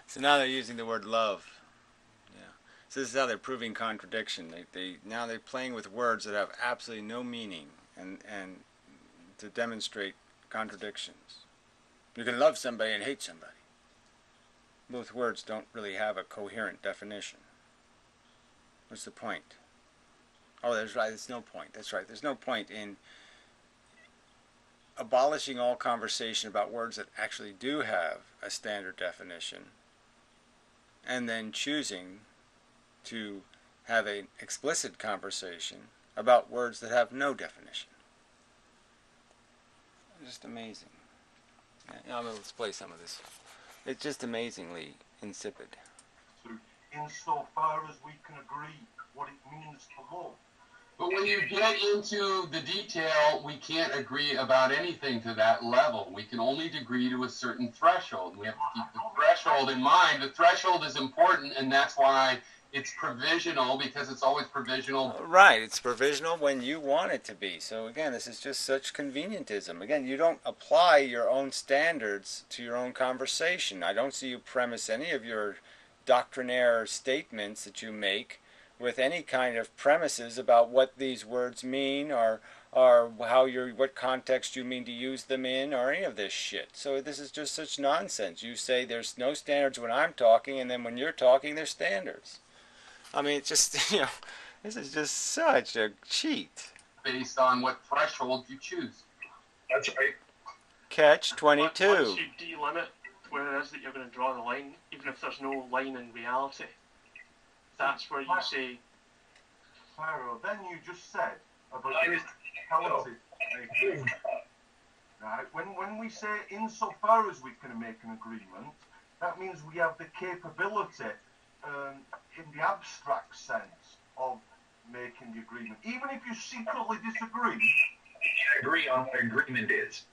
So now they're using the word love. So this is how they're proving contradiction. Now they're playing with words that have absolutely no meaning and to demonstrate contradictions. You can love somebody and hate somebody. Both words don't really have a coherent definition. What's the point? Oh, there's no point. That's right. There's no point in abolishing all conversation about words that actually do have a standard definition and then choosing to have an explicit conversation about words that have no definition. Just amazing. Let's play some of this. It's just amazingly Insipid. To insofar as we can agree what it means to love. But when you get into the detail, we can't agree about anything to that level. We can only agree to a certain threshold. We have to keep the threshold in mind. The threshold is important, and that's why it's provisional, because it's always provisional. Right, it's provisional when you want it to be. So again, this is just such convenientism. Again, you don't apply your own standards to your own conversation. I don't see you premise any of your doctrinaire statements that you make with any kind of premises about what these words mean, or what context you mean to use them in, or any of this shit. So this is just such nonsense. You say there's no standards when I'm talking, and then when you're talking, there's standards. I mean, it's just, this is just such a cheat. Based on what threshold you choose. That's right. Catch 22. Once you delimit where it is that you're going to draw the line, even if there's no line in reality, that's where you say... Pyrrho, then you just said about Line is- talented. Right? When we say insofar as we can make an agreement, that means we have the capability in the abstract sense of making the agreement. Even if you secretly disagree, Agree on what agreement is.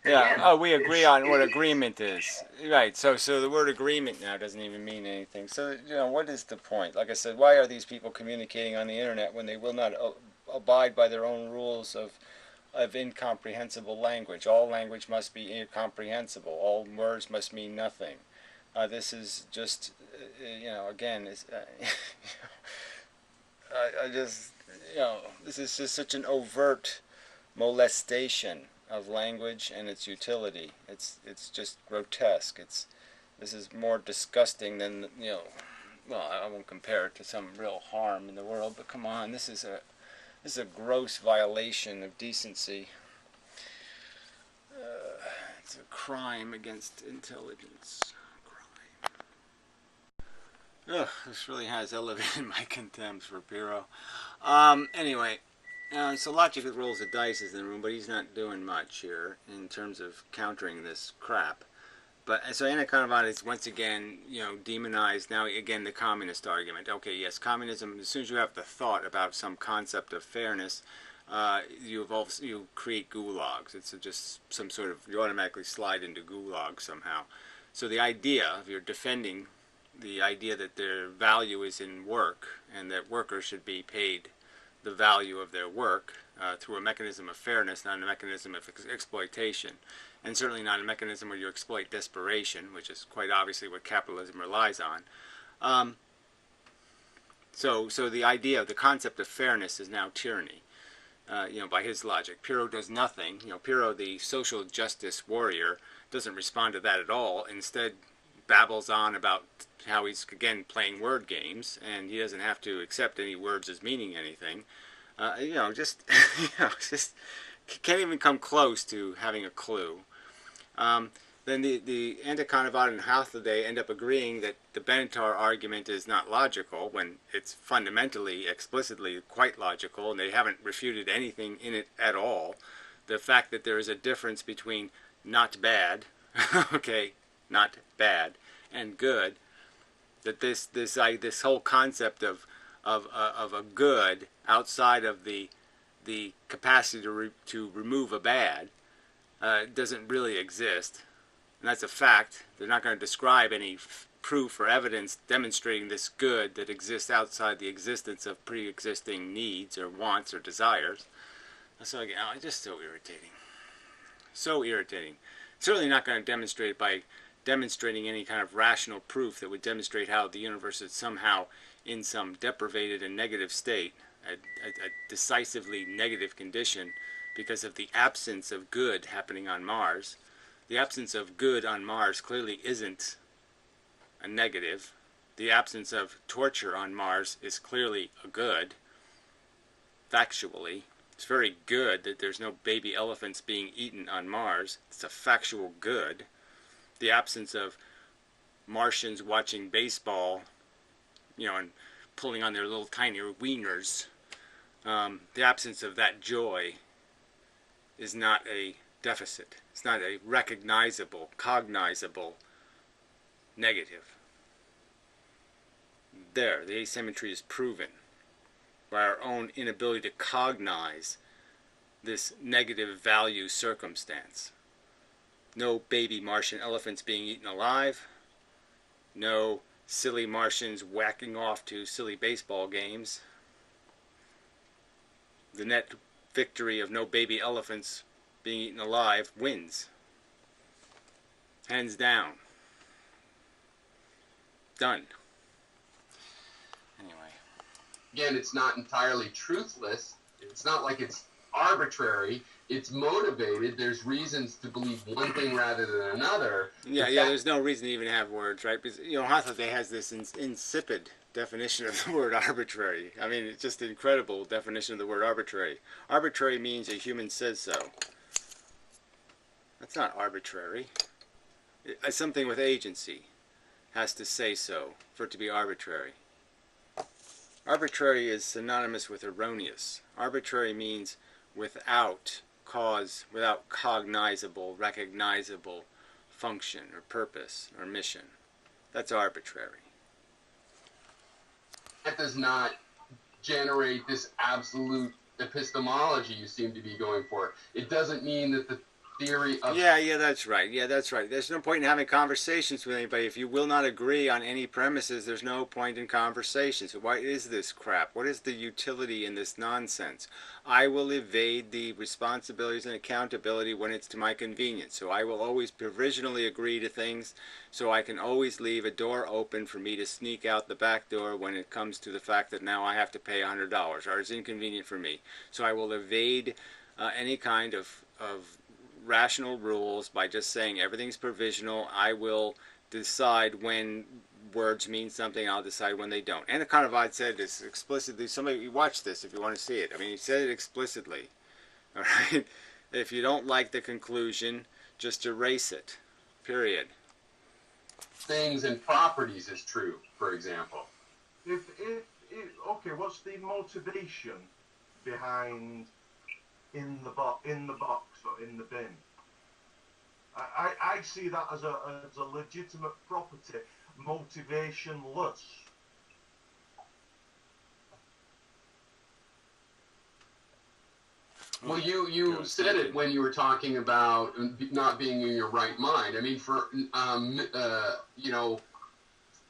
Yeah, Again, we agree on what agreement is. Right, so the word agreement now doesn't even mean anything. So, what is the point? Like I said, why are these people communicating on the internet when they will not abide by their own rules of incomprehensible language? All language must be incomprehensible. All words must mean nothing. This is just, again, I just, this is just such an overt molestation of language and its utility. It's just grotesque. This is more disgusting than, well, I won't compare it to some real harm in the world, but come on, this is a gross violation of decency. It's a crime against intelligence. Ugh, this really has elevated my contempt for Pyrrho. Anyway, so Logic rolls the dice in the room, but he's not doing much here in terms of countering this crap. But so Anaconda is once again, demonized. Now again, the communist argument. Okay, yes, communism. As soon as you have the thought about some concept of fairness, you create gulags. It's just some sort of, you automatically slide into gulag somehow. So the idea of you're defending the idea that their value is in work and that workers should be paid the value of their work through a mechanism of fairness, not a mechanism of exploitation, and certainly not a mechanism where you exploit desperation, which is quite obviously what capitalism relies on. So the idea of the concept of fairness is now tyranny, by his logic. Pyrrho does nothing. Pyrrho, the social justice warrior, doesn't respond to that at all. Instead, babbles on about how he's again playing word games, and he doesn't have to accept any words as meaning anything. Just can't even come close to having a clue. Then the Anticonavad and Halfdaday end up agreeing that the Benatar argument is not logical when it's fundamentally, explicitly quite logical, and they haven't refuted anything in it at all. The fact that there is a difference between not bad, okay, not bad, and good, that this whole concept of a good outside of the capacity to remove a bad doesn't really exist, and that's a fact. They're not going to describe any proof or evidence demonstrating this good that exists outside the existence of pre-existing needs or wants or desires. So again, it's just so irritating. So irritating. Certainly not going to demonstrate it by demonstrating any kind of rational proof that would demonstrate how the universe is somehow in some deprivated and negative state, a decisively negative condition because of the absence of good happening on Mars. The absence of good on Mars clearly isn't a negative. The absence of torture on Mars is clearly a good, factually. It's very good that there's no baby elephants being eaten on Mars. It's a factual good. The absence of Martians watching baseball, and pulling on their little tiny wieners, the absence of that joy is not a deficit. It's not a recognizable, cognizable negative. There, the asymmetry is proven by our own inability to cognize this negative value circumstance. No baby Martian elephants being eaten alive. No silly Martians whacking off to silly baseball games. The net victory of no baby elephants being eaten alive wins. Hands down. Done. Anyway. Again, it's not entirely truthless. It's not like it's arbitrary. It's motivated. There's reasons to believe one thing rather than another. Yeah, there's no reason to even have words, right? Because, Hathaway has this insipid definition of the word arbitrary. I mean, it's just an incredible definition of the word arbitrary. Arbitrary means a human says so. That's not arbitrary. Something with agency has to say so for it to be arbitrary. Arbitrary is synonymous with erroneous. Arbitrary means without cause, without cognizable, recognizable function or purpose or mission. That's arbitrary. That does not generate this absolute epistemology you seem to be going for. It doesn't mean that the theory of... Yeah, that's right. There's no point in having conversations with anybody. If you will not agree on any premises, there's no point in conversation. So why is this crap? What is the utility in this nonsense? I will evade the responsibilities and accountability when it's to my convenience. So I will always provisionally agree to things, so I can always leave a door open for me to sneak out the back door when it comes to the fact that now I have to pay $100, or it's inconvenient for me. So I will evade any kind of rational rules by just saying everything's provisional. I will decide when words mean something. I'll decide when they don't. And Anaconda said this explicitly. Somebody, watch this if you want to see it. I mean, he said it explicitly. All right. If you don't like the conclusion, just erase it. Period. Things and properties is true, for example. Okay, what's the motivation behind in the box or in the bin? I see that as a legitimate property, motivationless. Well, you said it when you were talking about not being in your right mind. I mean, for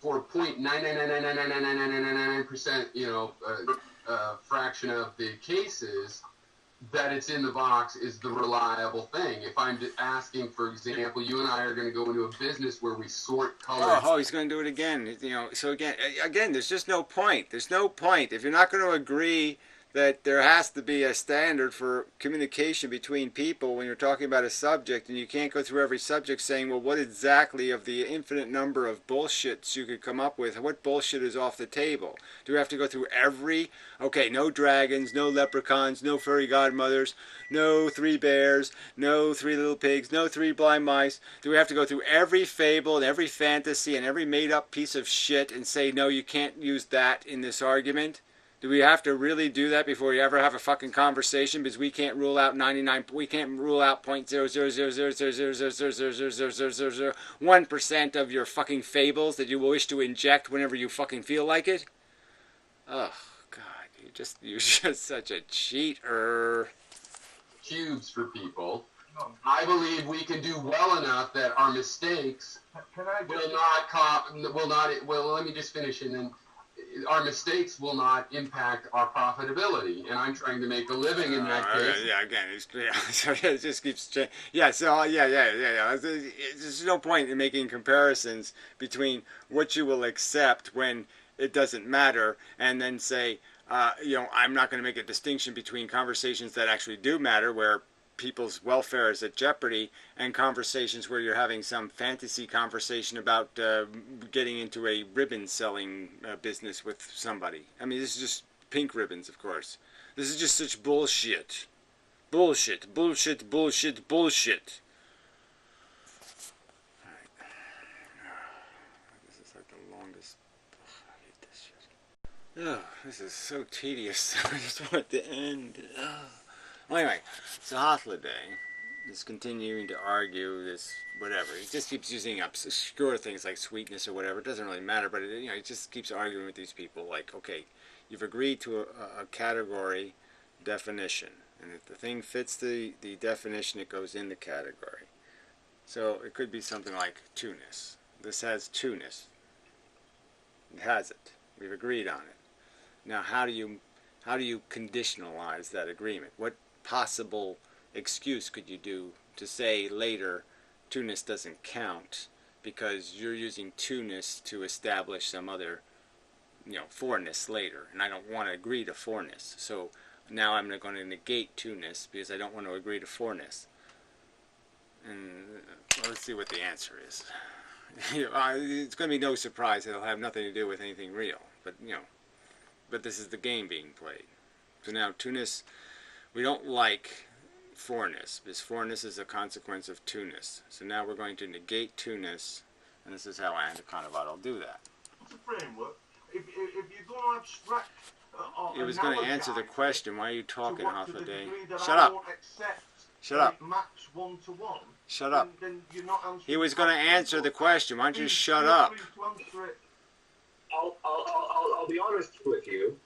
for 0.9999999% fraction of the cases, that it's in the box is the reliable thing. If I'm asking, for example, you and I are going to go into a business where we sort colors. Oh, he's going to do it again. So again, there's just no point. There's no point. If you're not going to agree that there has to be a standard for communication between people when you're talking about a subject, and you can't go through every subject saying, well, what exactly of the infinite number of bullshits you could come up with, what bullshit is off the table? Do we have to go through every, okay, no dragons, no leprechauns, no fairy godmothers, no 3 bears, no 3 little pigs, no 3 blind mice? Do we have to go through every fable and every fantasy and every made-up piece of shit and say, no, you can't use that in this argument? Do we have to really do that before we ever have a fucking conversation? Because we can't rule out 0.00000000000001% of your fucking fables that you wish to inject whenever you fucking feel like it? Oh God, you're just such a cheater. Cubes for people. I believe we can do well enough that our mistakes will let me just finish and then. Our mistakes will not impact our profitability, and I'm trying to make a living in that case. Yeah, again, so it just keeps changing. Yeah, so there's no point in making comparisons between what you will accept when it doesn't matter, and then say, I'm not going to make a distinction between conversations that actually do matter, where people's welfare is at jeopardy, and conversations where you're having some fantasy conversation about getting into a ribbon selling business with somebody. I mean, this is just pink ribbons, of course. This is just such bullshit. Bullshit. Alright. This is like the longest... I hate this shit. Oh, this is so tedious. I just want it to end. Well, anyway, it's a holiday. is continuing to argue this whatever. He just keeps using obscure things like sweetness or whatever. It doesn't really matter, but it, he just keeps arguing with these people like, okay, you've agreed to a category definition, and if the thing fits the definition, it goes in the category. So it could be something like two-ness. This has two-ness. It has it. We've agreed on it. Now, how do you conditionalize that agreement? What possible excuse could you do to say later two-ness doesn't count because you're using two-ness to establish some other, four-ness later, and I don't want to agree to four-ness. So now I'm going to negate two-ness because I don't want to agree to four-ness. And let's see what the answer is. It's going to be no surprise. It'll have nothing to do with anything real. But, but this is the game being played. So now two-ness, we don't like four-ness, because four-ness is a consequence of two-ness. So now we're going to negate two-ness, and this is how Anaconda will do that. It's a framework. If you're going to abstract... He was going to answer the question. Why are you talking half a day? Shut up. Shut up. Maps 1 to 1. Shut up. Then you're not answering. He was going to answer the question. Why don't you shut up? I'll be honest with you.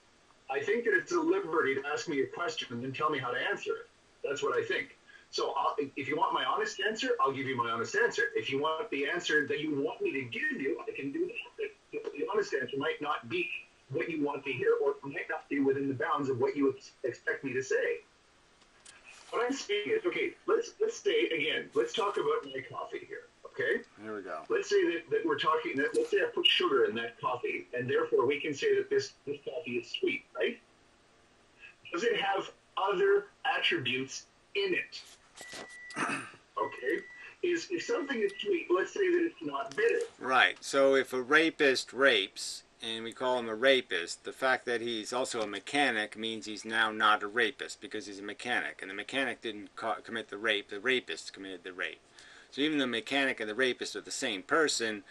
I think that it's a liberty to ask me a question and then tell me how to answer it. That's what I think. So if you want my honest answer, I'll give you my honest answer. If you want the answer that you want me to give you, I can do that. The honest answer might not be what you want to hear, or it might not be within the bounds of what you expect me to say. What I'm saying is, okay, let's say again, let's talk about my coffee here, okay? Here we go. Let's say that we're talking, let's say I put sugar in that coffee, and therefore we can say that this coffee is sweet, right? Does it have other attributes in it? Okay? If something is sweet, let's say that it's not bitter. Right. So if a rapist rapes, and we call him a rapist, the fact that he's also a mechanic means he's now not a rapist because he's a mechanic. And the mechanic didn't commit the rape, the rapist committed the rape. So even the mechanic and the rapist are the same person,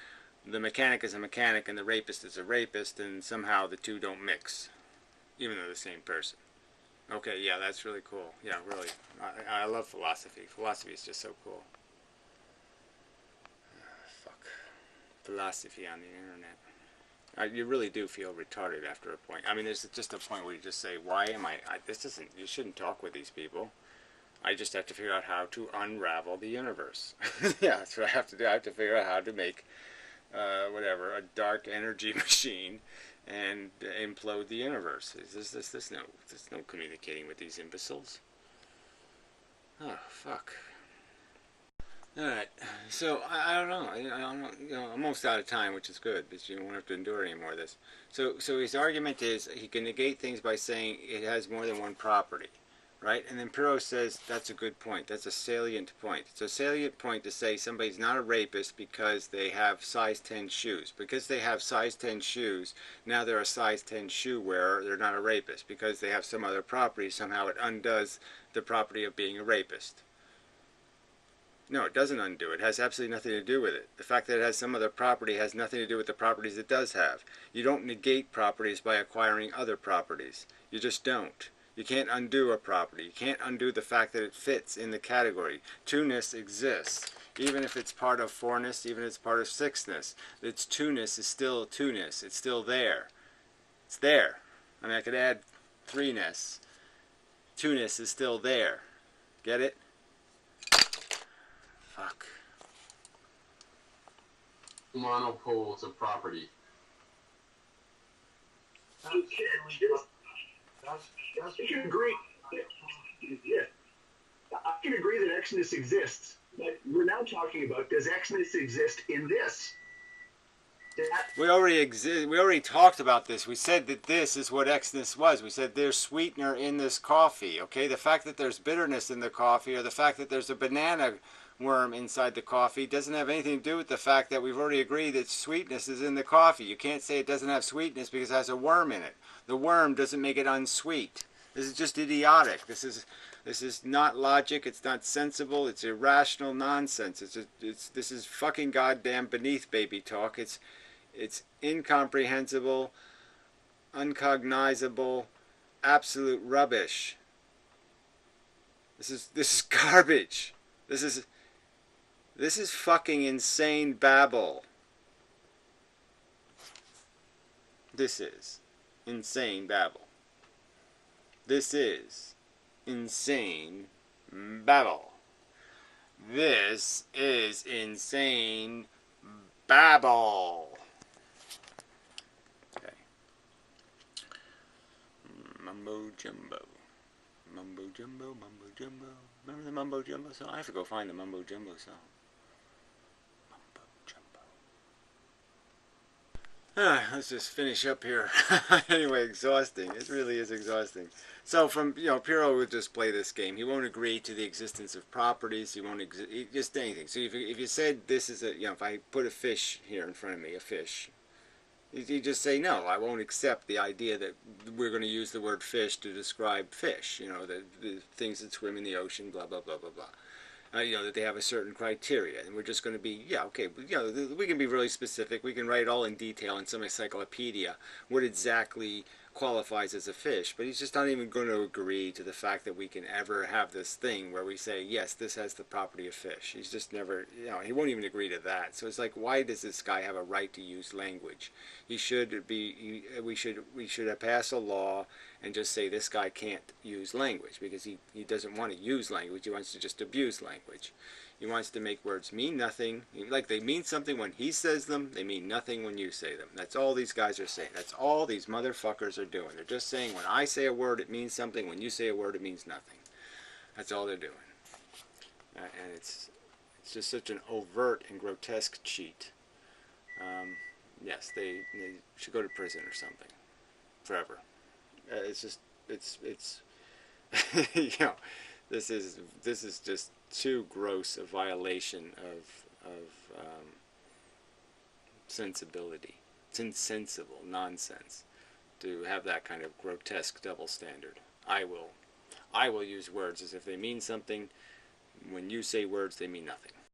the mechanic is a mechanic and the rapist is a rapist, and somehow the two don't mix, even though they're the same person. Okay, yeah, that's really cool. Yeah, really. I love philosophy. Philosophy is just so cool. Fuck. Philosophy on the internet. You really do feel retarded after a point. I mean, there's just a point where you just say, why am this isn't, you shouldn't talk with these people. I just have to figure out how to unravel the universe. Yeah, that's what I have to do. I have to figure out how to make, a dark energy machine and implode the universe. There's no communicating with these imbeciles. Oh, fuck. Alright, so I don't know. I'm almost out of time, which is good, because you won't have to endure any more of this. So his argument is he can negate things by saying it has more than one property, right? And then Pyrrho says that's a good point. That's a salient point. It's a salient point to say somebody's not a rapist because they have size 10 shoes. Because they have size 10 shoes, now they're a size 10 shoe wearer. They're not a rapist. Because they have some other property, somehow it undoes the property of being a rapist. No, it doesn't undo it. It has absolutely nothing to do with it. The fact that it has some other property has nothing to do with the properties it does have. You don't negate properties by acquiring other properties. You just don't. You can't undo a property. You can't undo the fact that it fits in the category. Two-ness exists. Even if it's part of four-ness, even if it's part of six-ness. Its two-ness is still two-ness. It's still there. It's there. I mean, I could add three-ness. Two-ness is still there. Get it? Fuck. Monopoles of property. I can agree. Yeah, I can agree that Xness exists, but we're now talking about, does Xness exist in this? We already talked about this. We said that this is what Xness was. We said there's sweetener in this coffee. Okay, the fact that there's bitterness in the coffee, or the fact that there's a banana worm inside the coffee, doesn't have anything to do with the fact that we've already agreed that sweetness is in the coffee. You can't say it doesn't have sweetness because it has a worm in it. The worm doesn't make it unsweet. This is just idiotic. This is not logic. It's not sensible. It's irrational nonsense. This is fucking goddamn beneath baby talk. It's incomprehensible, uncognizable, absolute rubbish. This is garbage. This is fucking insane babble. This is insane babble. This is insane babble. This is insane babble. Okay. Mumbo jumbo. Mumbo jumbo, mumbo jumbo. Remember the mumbo jumbo song? I have to go find the mumbo jumbo song. Mumbo jumbo. Let's just finish up here. Anyway, exhausting. It really is exhausting. So from, Pyrrho would just play this game. He won't agree to the existence of properties. He won't just anything. So if you said this is if I put a fish here in front of me, a fish, you just say, no, I won't accept the idea that we're going to use the word fish to describe fish, the things that swim in the ocean, blah, blah, blah, blah, blah. That they have a certain criteria, and we're just going to be, okay, we can be really specific. We can write it all in detail in some encyclopedia what exactly qualifies as a fish, but he's just not even going to agree to the fact that we can ever have this thing where we say, yes, this has the property of fish. He's just never, he won't even agree to that. So it's like, why does this guy have a right to use language? We should pass a law and just say this guy can't use language because he doesn't want to use language. He wants to just abuse language. He wants to make words mean nothing. Like they mean something when he says them, they mean nothing when you say them. That's all these guys are saying. That's all these motherfuckers are doing. They're just saying when I say a word it means something, when you say a word it means nothing. That's all they're doing. And it's just such an overt and grotesque cheat. Yes, they should go to prison or something. Forever. It's just, it's this is just too gross a violation of sensibility. It's insensible nonsense to have that kind of grotesque double standard. I will use words as if they mean something. When you say words, they mean nothing.